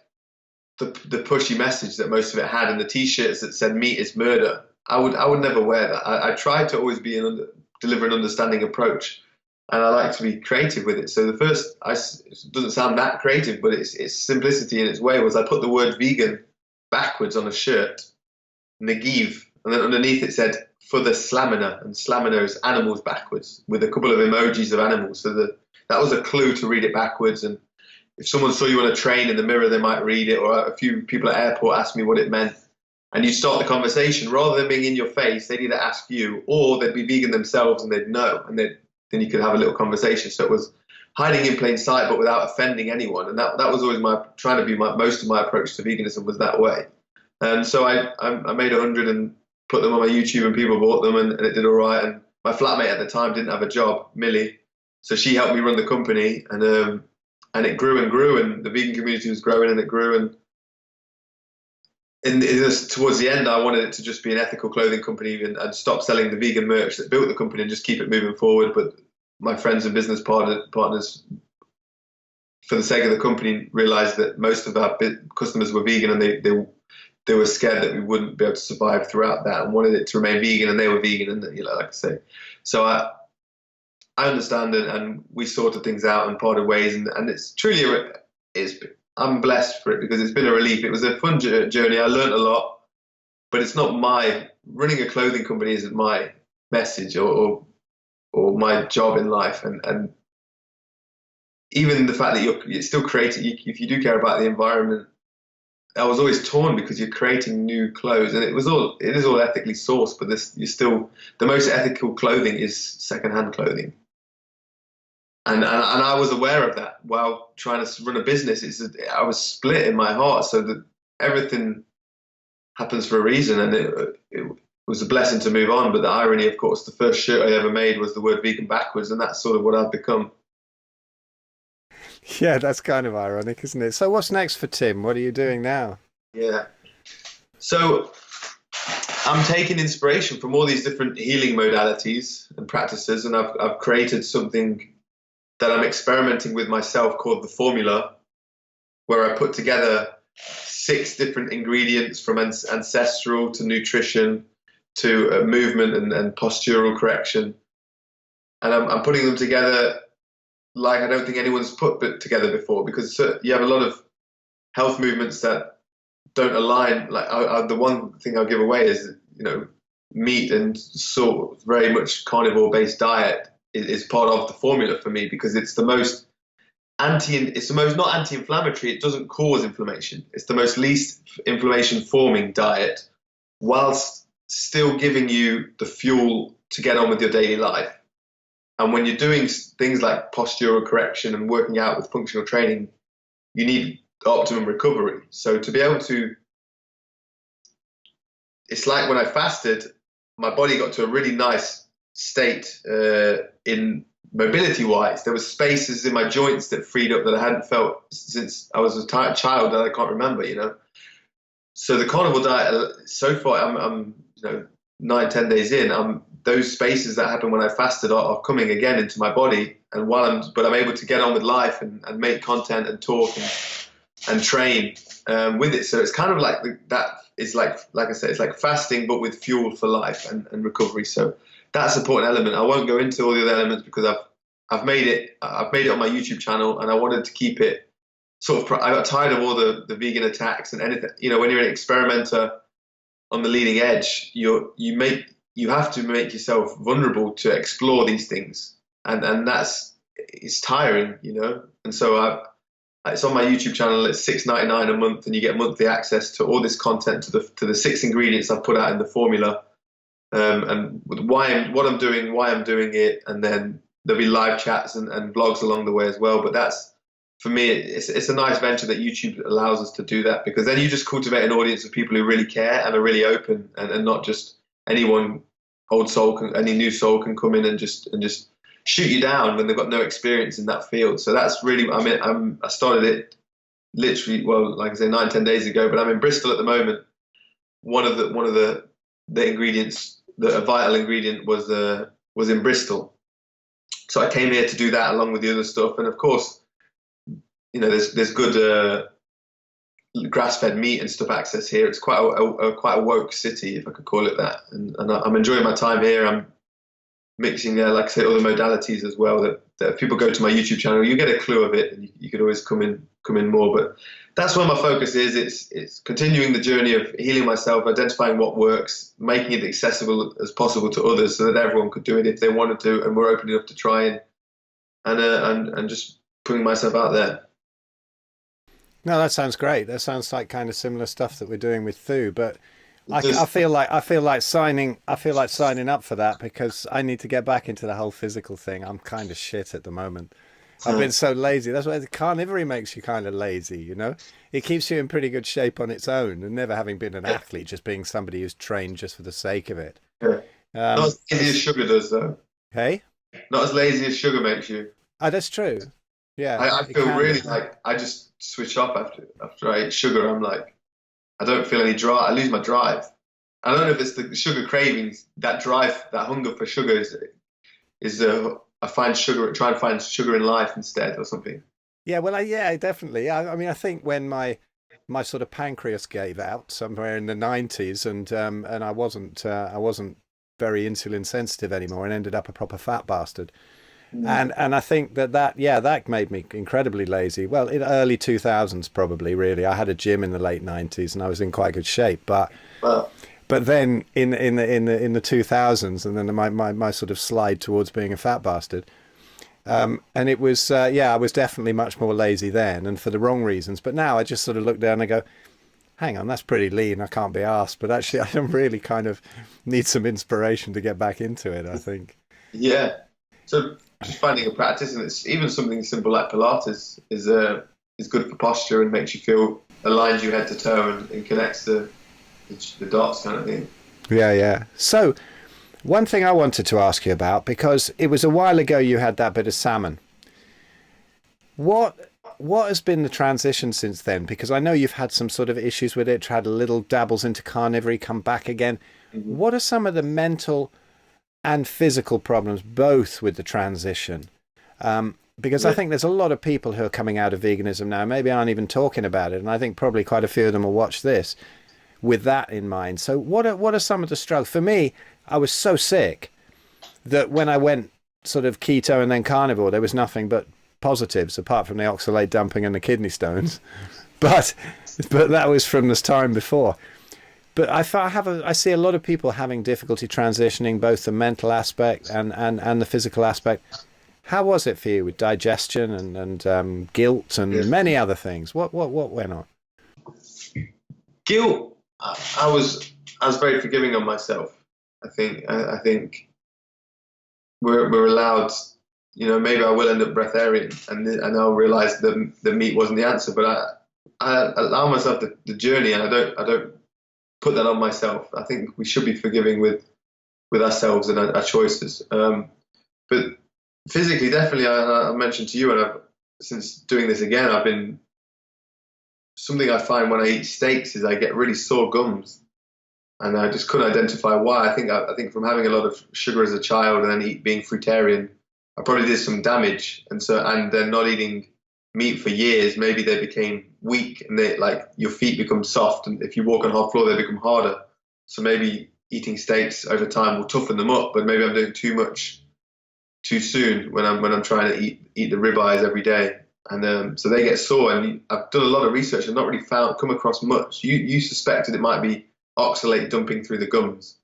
the pushy message that most of it had, and the t-shirts that said meat is murder. I would never wear that. I tried to always deliver an understanding approach, and I like to be creative with it. So the first, it doesn't sound that creative, but its simplicity in its way was I put the word vegan backwards on a shirt, Nagiv, and then underneath it said for the slamina, and slamina is animals backwards with a couple of emojis of animals. So that was a clue to read it backwards. And if someone saw you on a train in the mirror, they might read it, or a few people at airport asked me what it meant. And you start the conversation. Rather than being in your face, they'd either ask you, or they'd be vegan themselves and they'd know, and then you could have a little conversation. So it was hiding in plain sight, but without offending anyone. And that was always most of my approach to veganism was that way. And so I made 100 and put them on my YouTube, and people bought them, and it did all right. And my flatmate at the time didn't have a job, Millie, so she helped me run the company, and it grew and grew, and the vegan community was growing, and it grew. And towards the end, I wanted it to just be an ethical clothing company and stop selling the vegan merch that built the company and just keep it moving forward. But my friends and business partners, for the sake of the company, realized that most of our customers were vegan, and they were scared that we wouldn't be able to survive throughout that, and wanted it to remain vegan, and they were vegan, and like I say. So I understand it, and we sorted things out and parted ways, and it's truly I'm blessed for it because it's been a relief. It was a fun journey. I learned a lot, but it's not running a clothing company isn't my message or my job in life, and even the fact that you're still creating, if you do care about the environment. I was always torn because you're creating new clothes, and it is all ethically sourced, but the most ethical clothing is secondhand clothing. And I was aware of that while trying to run a business. I was split in my heart, so that everything happens for a reason, and it was a blessing to move on. But the irony, of course, the first shirt I ever made was the word vegan backwards, and that's sort of what I've become. Yeah, that's kind of ironic, isn't it? So what's next for Tim? What are you doing now? Yeah. So I'm taking inspiration from all these different healing modalities and practices, and I've created something that I'm experimenting with myself called the formula, where I put together 6 different ingredients from ancestral to nutrition to movement and postural correction. And I'm putting them together like I don't think anyone's put it together before, because you have a lot of health movements that don't align. Like the one thing I'll give away is, meat and sort of very much carnivore based diet is part of the formula for me, because it's the most not anti-inflammatory. It doesn't cause inflammation. It's the most least inflammation forming diet, whilst still giving you the fuel to get on with your daily life. And when you're doing things like postural correction and working out with functional training, you need optimum recovery. So to be able to, it's like when I fasted, my body got to a really nice state in mobility-wise. There were spaces in my joints that freed up that I hadn't felt since I was a child that I can't remember, So the carnivore diet, so far, I'm 9-10 days in, those spaces that happen when I fasted are coming again into my body, and but I'm able to get on with life and make content and talk and train with it. So it's kind of like that. It's like I said, it's like fasting but with fuel for life and recovery. So that's an important element. I won't go into all the other elements because I've made it on my YouTube channel, and I wanted to keep it sort of. I got tired of all the vegan attacks and anything. When you're an experimenter on the leading edge, you have to make yourself vulnerable to explore these things, and it's tiring, And so it's on my YouTube channel. It's $6.99 a month, and you get monthly access to all this content, to the 6 ingredients I've put out in the formula, and what I'm doing, why I'm doing it, and then there'll be live chats and vlogs along the way as well. But that's, for me, it's a nice venture that YouTube allows us to do that, because then you just cultivate an audience of people who really care and are really open, and not just any new soul can come in and just shoot you down when they've got no experience in that field. So that's really, I started it literally, well, like I say, 9-10 days ago, but I'm in Bristol at the moment. One of the ingredients, a vital ingredient was in Bristol. So I came here to do that along with the other stuff. And of course, there's good grass-fed meat and stuff access here. It's quite a woke city, if I could call it that. And I'm enjoying my time here. I'm mixing, like I say, other modalities as well. That if people go to my YouTube channel, you get a clue of it, and you could always come in more. But that's where my focus is. It's continuing the journey of healing myself, identifying what works, making it accessible as possible to others, so that everyone could do it if they wanted to, and we're open enough to try and just putting myself out there. No, that sounds great. That sounds like kind of similar stuff that we're doing with Thu, but I feel like signing up for that, because I need to get back into the whole physical thing. I'm kind of shit at the moment. I've been so lazy. That's why the carnivore makes you kind of lazy, It keeps you in pretty good shape on its own, and never having been an athlete, just being somebody who's trained just for the sake of it. Yeah. Not as lazy as sugar does, though. Hey? Not as lazy as sugar makes you. Oh, that's true. Yeah. I feel really like I just switch off after I eat sugar. I'm like, I don't feel any drive. I lose my drive. I don't know if it's the sugar cravings, that drive, that hunger for sugar is I find sugar, try and find sugar in life instead, or something. Yeah, well, yeah, definitely. I mean, I think when my sort of pancreas gave out somewhere in the 90s, and I wasn't very insulin sensitive anymore, and ended up a proper fat bastard. And I think that made me incredibly lazy. Well, in early 2000s, probably, really. I had a gym in the late 90s, and I was in quite good shape. But then in the 2000s, and then my sort of slide towards being a fat bastard, and it was I was definitely much more lazy then, and for the wrong reasons. But now I just sort of look down and go, hang on, that's pretty lean. I can't be arsed. But actually, I don't really kind of need some inspiration to get back into it, I think. Yeah. So just finding a practice, and it's even something simple like Pilates is good for posture and makes you feel, aligns you head to toe and connects the dots, kind of thing. Yeah. So one thing I wanted to ask you about, because it was a while ago you had that bit of salmon. What has been the transition since then? Because I know you've had some sort of issues with it, tried a little dabbles into carnivore, come back again. Mm-hmm. What are some of the mental and physical problems, both with the transition? Because I think there's a lot of people who are coming out of veganism now, maybe aren't even talking about it, and I think probably quite a few of them will watch this with that in mind. So what are some of the struggles? For me, I was so sick that when I went sort of keto and then carnivore, there was nothing but positives apart from the oxalate dumping and the kidney stones. But that was from this time before. But I see a lot of people having difficulty transitioning both the mental aspect and the physical aspect. How was it for you with digestion and guilt and many other things? What went on? Guilt. I was very forgiving on myself. I think we're allowed. Maybe I will end up breatharian, and I'll realize the meat wasn't the answer. But I allow myself the journey, and I don't put that on myself. I think we should be forgiving with ourselves and our choices. But physically, definitely, I mentioned to you, and since doing this again, I've been, something I find when I eat steaks is I get really sore gums. and I just couldn't identify why. I think from having a lot of sugar as a child and then being fruitarian, I probably did some damage, and then not eating meat for years, maybe they became weak, and they, like, your feet become soft, and if you walk on hard floor they become harder. So maybe eating steaks over time will toughen them up, but maybe I'm doing too much too soon when I'm trying to eat the ribeyes every day, and so they get sore. And I've done a lot of research and not really come across much. You suspected it might be oxalate dumping through the gums.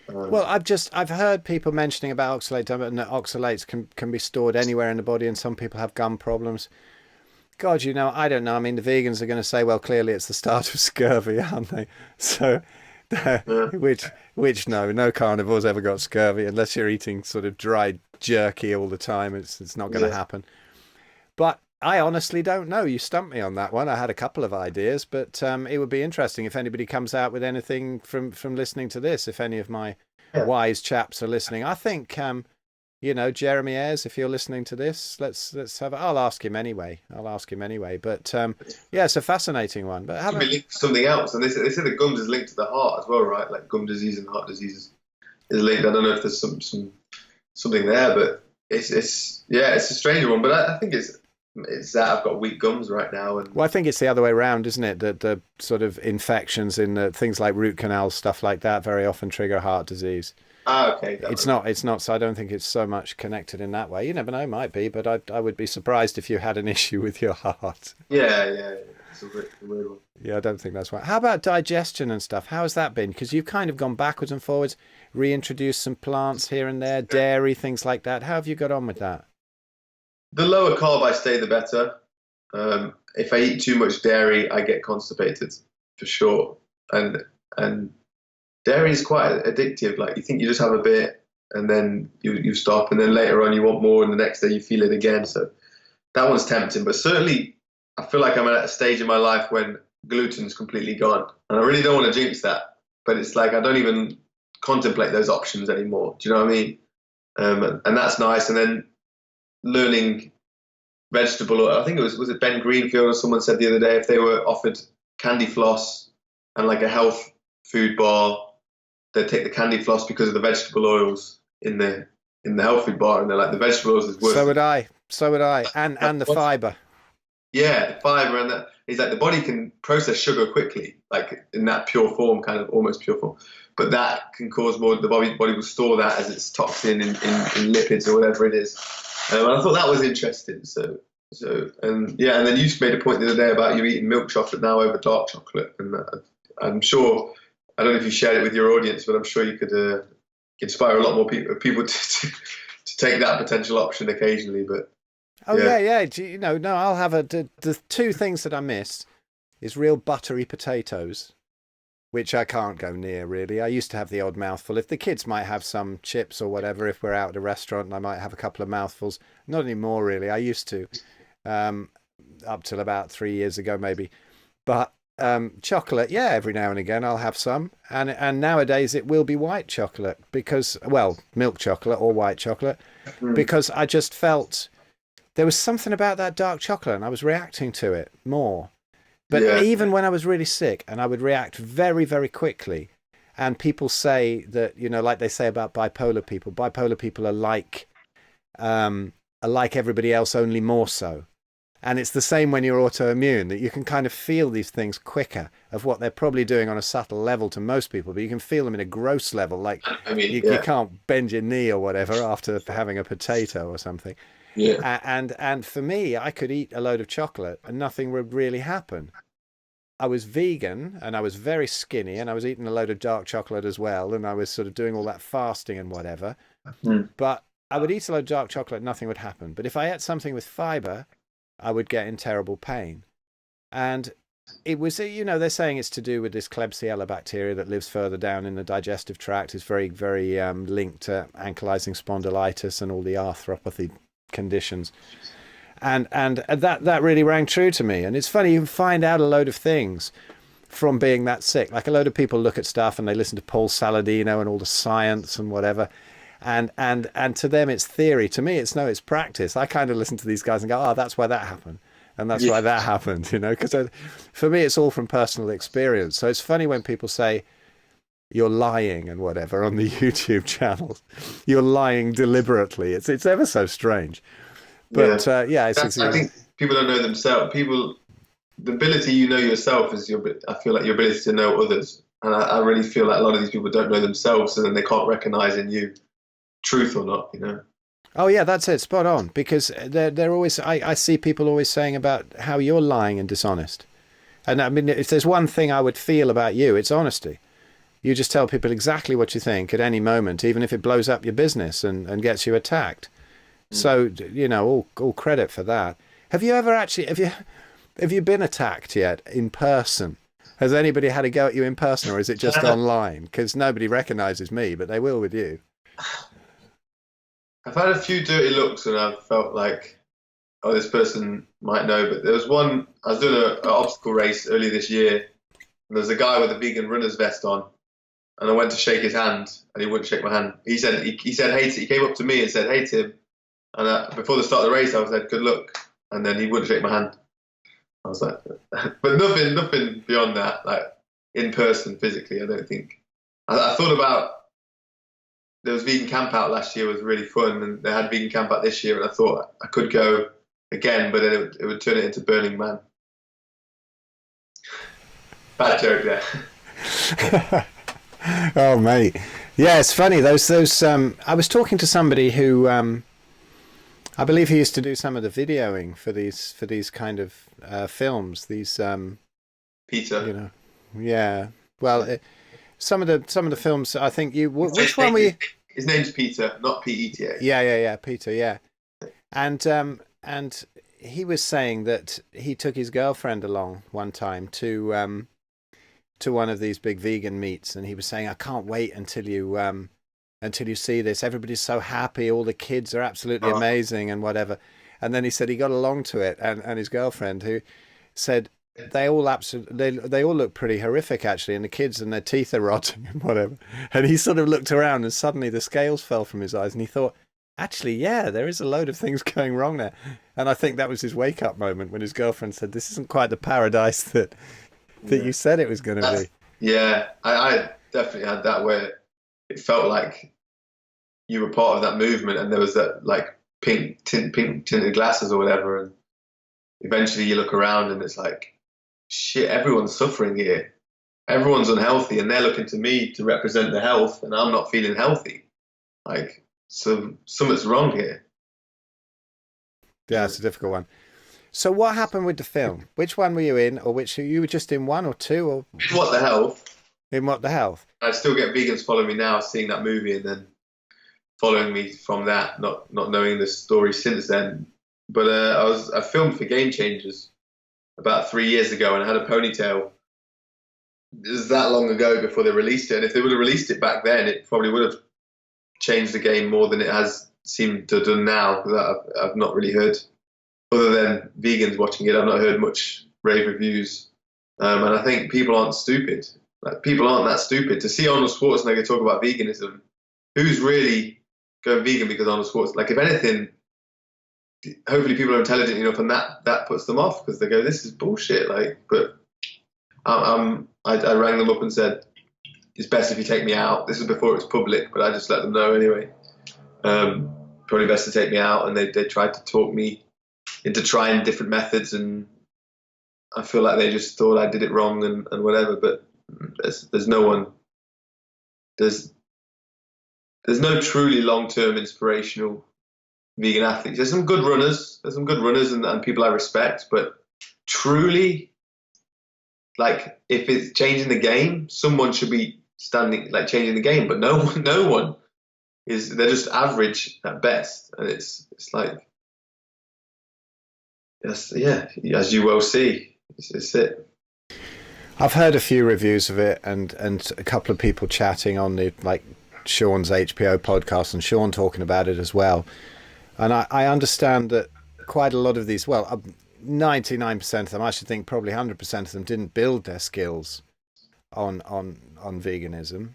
Well, I've heard people mentioning about oxalate dumping, and that oxalates can be stored anywhere in the body, and some people have gum problems. God, I don't know. I mean, the vegans are going to say, well, clearly it's the start of scurvy, aren't they? So, which no carnivore's ever got scurvy unless you're eating sort of dried jerky all the time. It's not going to happen. But I honestly don't know. You stumped me on that one. I had a couple of ideas, but it would be interesting if anybody comes out with anything from listening to this. If any of my wise chaps are listening, I think Jeremy Ayres, if you're listening to this, let's have. I'll ask him anyway. But it's a fascinating one. But it could be linked to something else, and they say the gums is linked to the heart as well, right? Like gum disease and heart disease is linked. I don't know if there's something there, but it's a strange one. But I think it's that I've got weak gums right now. And well, I think it's the other way around, isn't it? That the sort of infections in things like root canals, stuff like that, very often trigger heart disease. Okay. It's not. So I don't think it's so much connected in that way. You never know, might be, but I would be surprised if you had an issue with your heart. Yeah. It's a weird one. Yeah, I don't think that's right. How about digestion and stuff? How has that been? Because you've kind of gone backwards and forwards, reintroduced some plants here and there, dairy, things like that. How have you got on with that? The lower carb I stay, the better. If I eat too much dairy, I get constipated for sure. And dairy is quite addictive. Like, you think you just have a bit and then you stop, and then later on you want more, and the next day you feel it again. So that one's tempting. But certainly I feel like I'm at a stage in my life when gluten's completely gone. And I really don't want to jinx that. But it's like I don't even contemplate those options anymore. Do you know what I mean? And that's nice. And then learning vegetable oil. I think was it Ben Greenfield or someone said the other day, if they were offered candy floss and like a health food bar, they'd take the candy floss because of the vegetable oils in the health food bar, and they're like, the vegetable oils is worse. So would I, and the fibre. Yeah, the fibre, and that is like the body can process sugar quickly, like in that pure form, kind of almost pure form. But that can cause more. The body will store that as its toxin in lipids or whatever it is. And I thought that was interesting. So and then you just made a point the other day about you eating milk chocolate now over dark chocolate, and I'm sure, I don't know if you shared it with your audience, but I'm sure you could inspire a lot more people to take that potential option occasionally. But yeah. No, I'll have the two things that I miss is real buttery potatoes, which I can't go near, really. I used to have the odd mouthful. If the kids might have some chips or whatever, if we're out at a restaurant, and I might have a couple of mouthfuls. Not anymore, really. I used to, up till about 3 years ago, maybe. But chocolate, yeah, every now and again I'll have some. And nowadays it will be white chocolate because, well, milk chocolate or white chocolate, because I just felt there was something about that dark chocolate and I was reacting to it more. But even when I was really sick, and I would react very, very quickly, and people say that, like they say about bipolar people are like everybody else, only more so. And it's the same when you're autoimmune, that you can kind of feel these things quicker of what they're probably doing on a subtle level to most people, but you can feel them in a gross level, like you can't bend your knee or whatever after having a potato or something. Yeah. And for me, I could eat a load of chocolate and nothing would really happen. I was vegan and I was very skinny and I was eating a load of dark chocolate as well, and I was sort of doing all that fasting and whatever. But I would eat a load of dark chocolate and nothing would happen. But if I ate something with fibre, I would get in terrible pain. And it was, they're saying it's to do with this Klebsiella bacteria that lives further down in the digestive tract. It's very, very linked to ankylosing spondylitis and all the arthropathy conditions, and that really rang true to me. And it's funny, you can find out a load of things from being that sick. Like, a load of people look at stuff and they listen to Paul Saladino and all the science and whatever, and to them it's theory. To me it's practice. I kind of listen to these guys and go, that's why that happened, and that's why that happened, because for me it's all from personal experience. So it's funny when people say, you're lying and whatever on the YouTube channels. You're lying deliberately. It's ever so strange. But I think people don't know themselves. The ability you know yourself is I feel like your ability to know others. And I really feel like a lot of these people don't know themselves, and then they can't recognize in you truth or not, you know. Oh yeah, that's it. Spot on. Because they're always, I see people always saying about how you're lying and dishonest. And I mean, if there's one thing I would feel about you, it's honesty. You just tell people exactly what you think at any moment, even if it blows up your business and gets you attacked. So, you know, all credit for that. Have you ever actually, have you been attacked yet in person? Has anybody had a go at you in person, or is it just online? Because nobody recognizes me, but they will with you. I've had a few dirty looks and I've felt like, oh, this person might know. But there was one, I was doing an obstacle race earlier this year, and there was a guy with a vegan runner's vest on. And I went to shake his hand, and he wouldn't shake my hand. He said, hey, he came up to me and said, hey, Tim. And before the start of the race, I said, good luck. And then he wouldn't shake my hand. I was like, but nothing beyond that, like in person, physically, I don't think. I thought about, there was vegan camp out last year, was really fun. And they had vegan camp out this year, and I thought I could go again, but then it would turn it into Burning Man. Bad joke there. Oh, mate. Yeah, it's funny. Those. I was talking to somebody who, I believe he used to do some of the videoing for these kind of films. These, Peter. You know, yeah. Well, some of the films. I think you. Which one were you? His name's Peter, not P-E-T-A. Yeah. Peter. Yeah. And he was saying that he took his girlfriend along one time to one of these big vegan meets, and he was saying, I can't wait until you see this. Everybody's so happy, all the kids are absolutely amazing and whatever. And then he said he got along to it, and his girlfriend, who said they all look pretty horrific actually, and the kids and their teeth are rotting and whatever. And he sort of looked around, and suddenly the scales fell from his eyes, and he thought, actually, yeah, there is a load of things going wrong there. And I think that was his wake up moment when his girlfriend said, this isn't quite the paradise that you said it was going to be. Yeah, I definitely had that where it felt like you were part of that movement, and there was that like pink tinted glasses or whatever, and eventually you look around and it's like, shit, everyone's suffering here. Everyone's unhealthy, and they're looking to me to represent the health, and I'm not feeling healthy. Like, so something's wrong here. Yeah, it's a difficult one. So what happened with the film? Which one were you in, or which you were just in one or two? Or What the Health? In What the Health? I still get vegans following me now, seeing that movie, and then following me from that, not knowing the story since then. But I filmed for Game Changers about 3 years ago, and I had a ponytail. It was that long ago before they released it, and if they would have released it back then, it probably would have changed the game more than it has seemed to have done now. Because I've not really heard. Other than vegans watching it, I've not heard much rave reviews. And I think people aren't stupid. Like, people aren't that stupid. To see Arnold Schwarzenegger talk about veganism, who's really going vegan because Arnold Schwarzenegger? Like, if anything, hopefully people are intelligent enough, and that puts them off, because they go, this is bullshit. Like, but I rang them up and said, it's best if you take me out. This was before it was public, but I just let them know anyway. Probably best to take me out, and they tried to talk me into trying different methods, and I feel like they just thought I did it wrong and whatever. But there's no one, there's no truly long-term inspirational vegan athletes. There's some good runners, and people I respect, but truly, like, if it's changing the game, someone should be standing, like, changing the game, but no one is. They're just average at best, and it's like, yes, yeah, as you well see, it's it. I've heard a few reviews of it, and a couple of people chatting on the, like, Sean's HBO podcast, and Sean talking about it as well. And I understand that quite a lot of these, well, 99% of them, I should think probably 100% of them, didn't build their skills on veganism.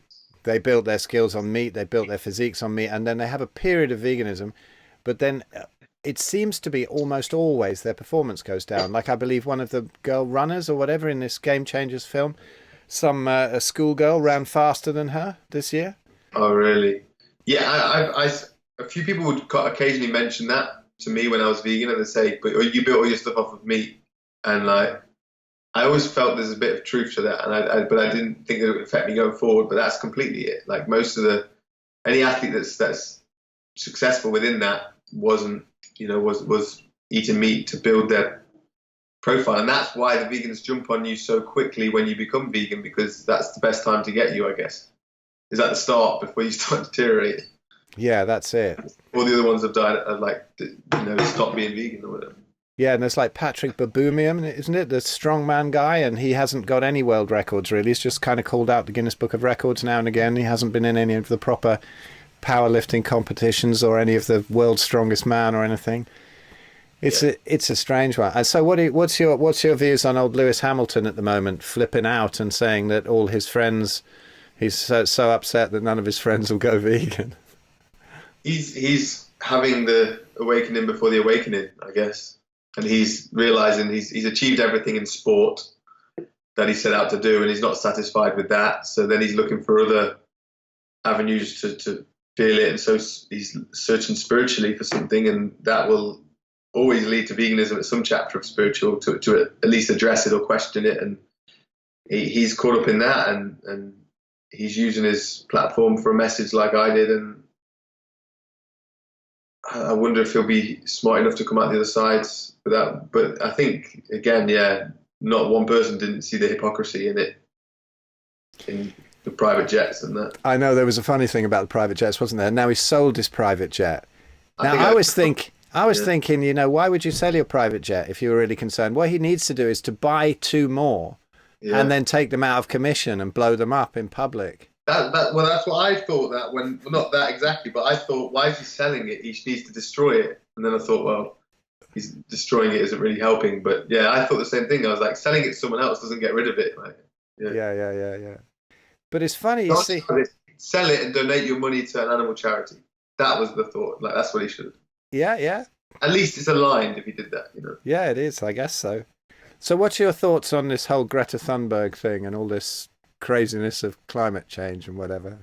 They built their skills on meat, they built their physiques on meat, and then they have a period of veganism, but then it seems to be almost always their performance goes down. Like, I believe one of the girl runners or whatever in this Game Changers film, a schoolgirl ran faster than her this year. Oh, really? Yeah, a few people would occasionally mention that to me when I was vegan, and they say, "But you built all your stuff off of meat," and like, I always felt there's a bit of truth to that, and but I didn't think it would affect me going forward. But that's completely it. Like most of any athlete that's successful within that was eating meat to build their profile, and that's why the vegans jump on you so quickly when you become vegan, because that's the best time to get you, I guess. Is at the start before you start deteriorating. Yeah, that's it. All the other ones have died, stopped being vegan or whatever. Yeah, and there's like Patrick Baboumian, isn't it? The strongman guy, and he hasn't got any world records, really. He's just kind of called out the Guinness Book of Records now and again. He hasn't been in any of the proper powerlifting competitions or any of the world's strongest man or anything. It's a strange one. And so what's your views on old Lewis Hamilton at the moment, flipping out and saying that all his friends, he's so upset that none of his friends will go vegan? He's having the awakening before the awakening, I guess. And he's realizing he's achieved everything in sport that he set out to do, and he's not satisfied with that. So then he's looking for other avenues to feel it. And so he's searching spiritually for something, and that will always lead to veganism at some chapter of spiritual to at least address it or question it. And he's caught up in that, and he's using his platform for a message like I did. And I wonder if he'll be smart enough to come out the other side with that. But I think, again, not one person didn't see the hypocrisy in it, in the private jets and that. I know there was a funny thing about the private jets, wasn't there? Now he's sold his private jet. Now I was thinking, why would you sell your private jet if you were really concerned? What he needs to do is to buy 2 more and then take them out of commission and blow them up in public. Well, that's what I thought. Not that exactly, but I thought, why is he selling it? He needs to destroy it. And then I thought, well, he's destroying it isn't really helping. But yeah, I thought the same thing. I was like, selling it to someone else doesn't get rid of it. Like, yeah. But it's funny, you see. Sell it and donate your money to an animal charity. That was the thought. Like, that's what he should have. Yeah. At least it's aligned if he did that, Yeah, it is. I guess so. So what's your thoughts on this whole Greta Thunberg thing and all this craziness of climate change and whatever?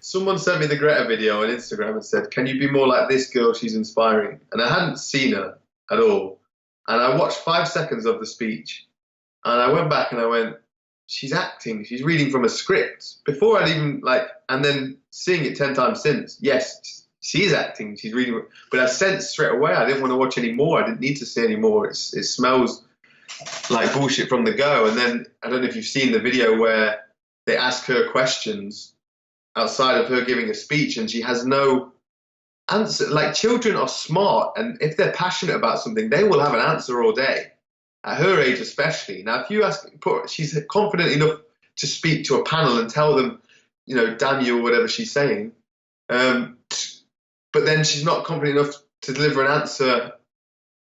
Someone sent me the Greta video on Instagram and said, "Can you be more like this girl? She's inspiring." And I hadn't seen her at all. And I watched 5 seconds of the speech, and I went back and I went, she's acting. She's reading from a script. Before I'd even and then seeing it 10 times since. Yes, she is acting. She's reading, but I sensed straight away I didn't want to watch any more. I didn't need to see any more. It smells like bullshit from the go. And then I don't know if you've seen the video where they ask her questions outside of her giving a speech, and she has no answer. Like, children are smart, and if they're passionate about something, they will have an answer all day. At her age, especially. Now, if you she's confident enough to speak to a panel and tell them, damn you or whatever she's saying. But then she's not confident enough to deliver an answer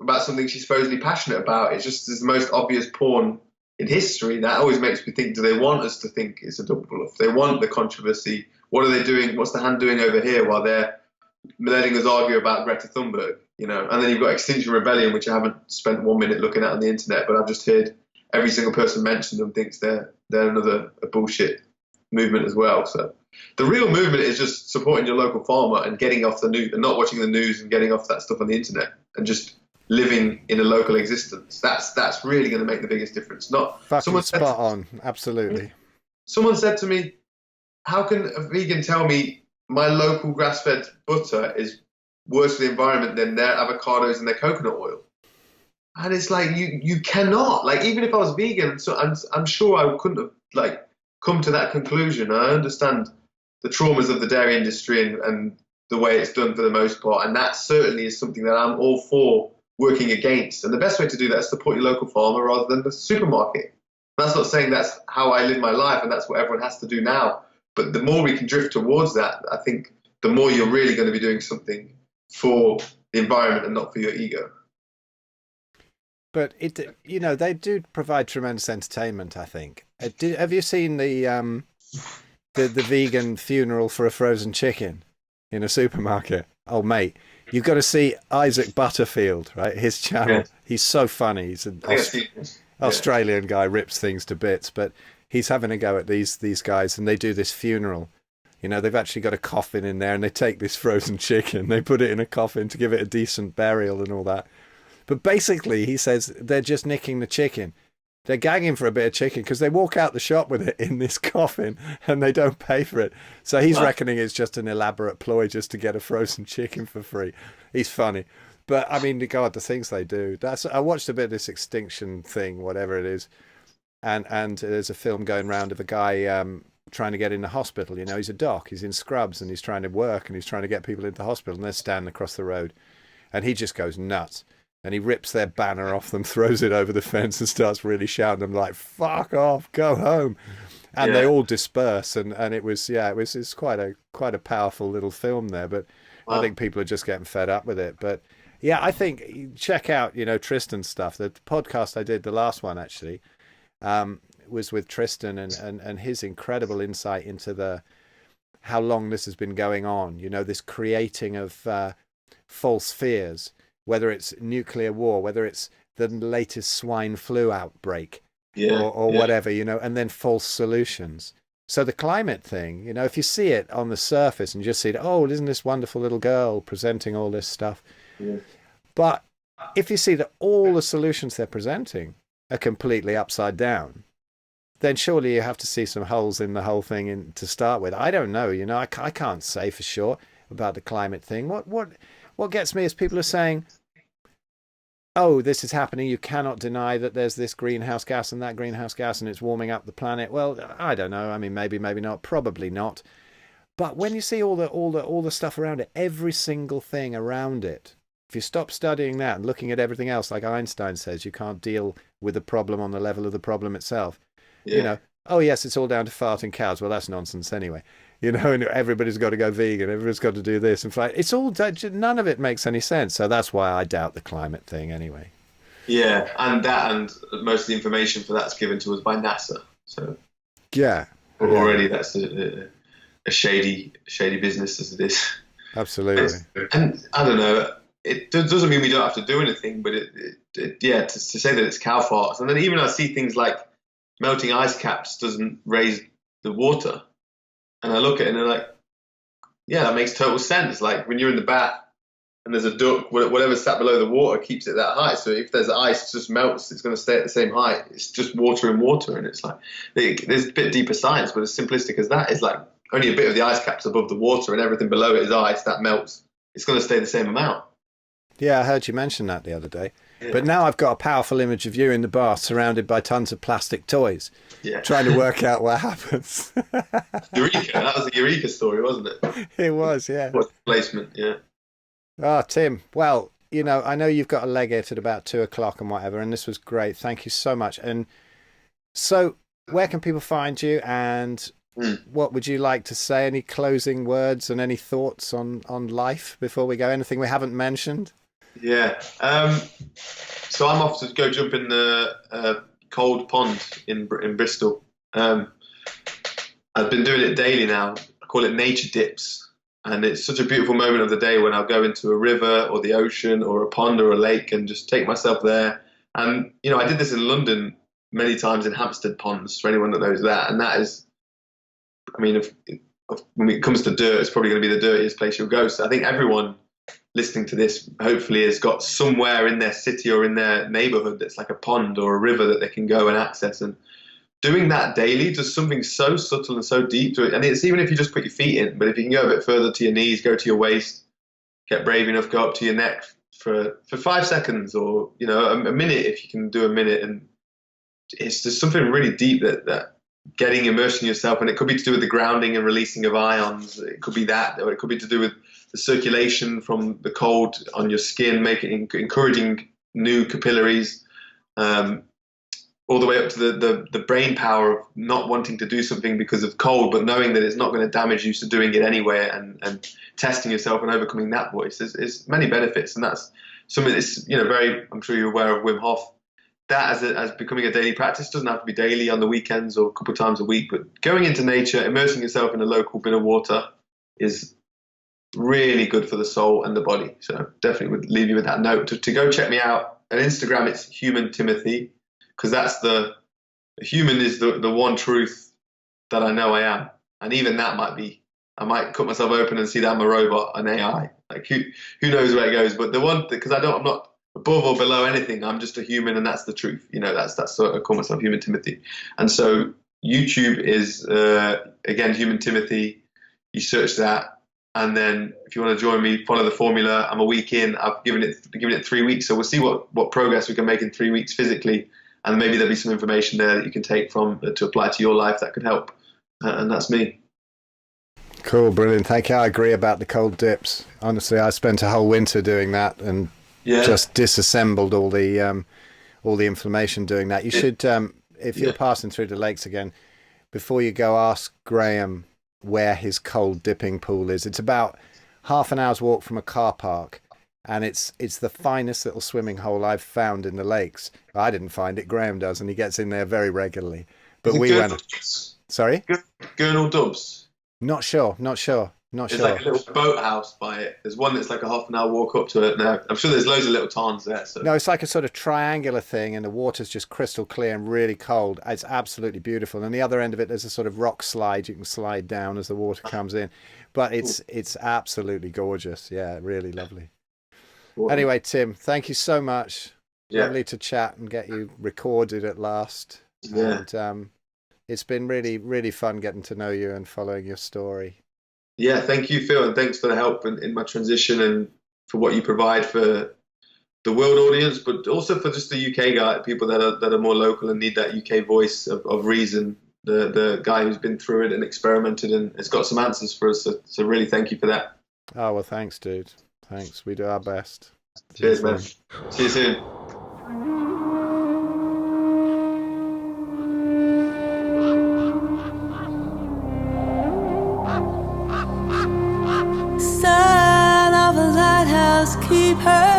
about something she's supposedly passionate about. It just is the most obvious porn in history. That always makes me think, do they want us to think it's a double bluff? They want the controversy. What are they doing? What's the hand doing over here while they're letting us argue about Greta Thunberg? And then you've got Extinction Rebellion, which I haven't spent 1 minute looking at on the internet, but I've just heard every single person mention them thinks they're another bullshit movement as well. So the real movement is just supporting your local farmer and getting off the news and not watching the news and getting off that stuff on the internet and just living in a local existence. That's really going to make the biggest difference. Spot on. Absolutely. Someone said to me, how can a vegan tell me my local grass-fed butter is worse for the environment than their avocados and their coconut oil? And it's like, you cannot. Like, even if I was vegan, so I'm sure I couldn't have come to that conclusion. I understand the traumas of the dairy industry and the way it's done for the most part, and that certainly is something that I'm all for working against. And the best way to do that is support your local farmer rather than the supermarket. That's not saying that's how I live my life and that's what everyone has to do now. But the more we can drift towards that, I think the more you're really going to be doing something for the environment and not for your ego. But they do provide tremendous entertainment, I think. Have you seen the vegan funeral for a frozen chicken in a supermarket? Oh, mate, you've got to see Isaac Butterfield, right? His channel. Yeah. He's so funny. He's Australian guy rips things to bits, but he's having a go at these guys, and they do this funeral. They've actually got a coffin in there, and they take this frozen chicken, they put it in a coffin to give it a decent burial and all that. But basically, he says they're just nicking the chicken. They're gagging for a bit of chicken because they walk out the shop with it in this coffin and they don't pay for it. So he's reckoning it's just an elaborate ploy just to get a frozen chicken for free. He's funny. But I mean, God, the things they do. I watched a bit of this extinction thing, whatever it is. And there's a film going round of a guy trying to get in the hospital. He's a doc. He's in scrubs and he's trying to work and he's trying to get people into the hospital, and they're standing across the road. And he just goes nuts. And he rips their banner off them, throws it over the fence, and starts really shouting them like, "Fuck off, go home!" And they all disperse. And it's quite a powerful little film there. But I think people are just getting fed up with it. But yeah, I think check out Tristan's stuff. The podcast I did, the last one actually, was with Tristan and his incredible insight into how long this has been going on. This creating of false fears. Whether it's nuclear war, whether it's the latest swine flu outbreak or whatever, and then false solutions. So the climate thing, if you see it on the surface and just see it, oh, isn't this wonderful little girl presenting all this stuff? Yeah. But if you see that all the solutions they're presenting are completely upside down, then surely you have to see some holes in the whole thing to start with. I don't know, I can't say for sure about the climate thing. What gets me is people are saying, oh, this is happening. You cannot deny that there's this greenhouse gas and that greenhouse gas and it's warming up the planet. Well, I don't know. I mean, maybe not, probably not. But when you see all the stuff around it, every single thing around it, if you stop studying that and looking at everything else, like Einstein says, you can't deal with the problem on the level of the problem itself. Oh yes, it's all down to farting cows. Well, that's nonsense anyway. And everybody's got to go vegan. Everybody's got to do this and fight. It's all, none of it makes any sense. So that's why I doubt the climate thing anyway. Yeah, and most of the information for that's given to us by NASA. So yeah, already that's a shady business as it is. Absolutely. And I don't know. It doesn't mean we don't have to do anything, but to say that it's cow farts, and then even I see things like melting ice caps doesn't raise the water. And I look at it and I'm like, yeah, that makes total sense. Like when you're in the bath and there's a duck, whatever's sat below the water keeps it that high. So if there's ice, it just melts, it's going to stay at the same height. It's just water and water. And it's like, there's a bit deeper science, but as simplistic as that is like only a bit of the ice cap's above the water and everything below it is ice, that melts. It's going to stay the same amount. Yeah, I heard you mention that the other day. Yeah. But now I've got a powerful image of you in the bath surrounded by tons of plastic toys, trying to work out what happens. Eureka, that was a Eureka story, wasn't it? It was, yeah. Placement, yeah. Ah, Tim, well, I know you've got a leg it at about 2:00 and whatever, and this was great. Thank you so much. And so where can people find you, and what would you like to say? Any closing words and any thoughts on life before we go? Anything we haven't mentioned? Yeah. So I'm off to go jump in the cold pond in Bristol. I've been doing it daily now. I call it nature dips. And it's such a beautiful moment of the day when I'll go into a river or the ocean or a pond or a lake and just take myself there. And, I did this in London many times in Hampstead ponds, for anyone that knows that. And that is, when it comes to dirt, it's probably going to be the dirtiest place you'll go. So I think everyone listening to this hopefully has got somewhere in their city or in their neighborhood that's like a pond or a river that they can go and access, and doing that daily does something so subtle and so deep to it. And it's even if you just put your feet in, but if you can go a bit further to your knees, go to your waist, get brave enough, go up to your neck for 5 seconds or a minute if you can do a minute, and it's just something really deep that getting immersing yourself, and it could be to do with the grounding and releasing of ions, it could be that, or it could be to do with the circulation from the cold on your skin, encouraging new capillaries, all the way up to the brain power of not wanting to do something because of cold, but knowing that it's not going to damage you, so doing it anyway, and testing yourself and overcoming that voice. There's many benefits, and that's something that's very. I'm sure you're aware of Wim Hof. That as becoming a daily practice doesn't have to be daily on the weekends or a couple of times a week, but going into nature, immersing yourself in a local bit of water is really good for the soul and the body. So definitely would leave you with that note to go check me out. On Instagram, it's Human Timothy. because the human is the one truth that I know I am, and even that I might cut myself open and see that I'm a robot, an AI. Like who knows where it goes? But the one, because I'm not above or below anything. I'm just a human, and that's the truth. That's what I call myself, Human Timothy. And so YouTube is again Human Timothy. You search that, and then if you want to join me, follow the formula. I'm a week in. I've given it 3 weeks, so we'll see what progress we can make in 3 weeks physically, and maybe there'll be some information there that you can take from to apply to your life that could help. And that's me. Cool, brilliant. Thank you. I agree about the cold dips. Honestly, I spent a whole winter doing that and just disassembled all the inflammation doing that. You should, if you're passing through the lakes again, before you go, ask Graham where his cold dipping pool is. It's about half an hour's walk from a car park, and it's the finest little swimming hole I've found in the lakes. I didn't find it. Graham does, and he gets in there very regularly. But we went. Sorry? Gurnall Dubs. Not sure. There's like a little boathouse by it. There's one that's like a half an hour walk up to it now. I'm sure there's loads of little tarns there. So. No, it's like a sort of triangular thing, and the water's just crystal clear and really cold. It's absolutely beautiful. And the other end of it, there's a sort of rock slide. You can slide down as the water comes in. But it's absolutely gorgeous. Yeah, really lovely. Cool. Anyway, Tim, thank you so much. Yeah. Lovely to chat and get you recorded at last. Yeah. And it's been really, really fun getting to know you and following your story. Yeah, thank you, Phil, and thanks for the help in my transition and for what you provide for the world audience, but also for just the UK guy, people that are more local and need that UK voice of reason. The guy who's been through it and experimented and has got some answers for us. So really, thank you for that. Oh well, thanks, dude. Thanks. We do our best. Cheers, man. See you soon. Keep her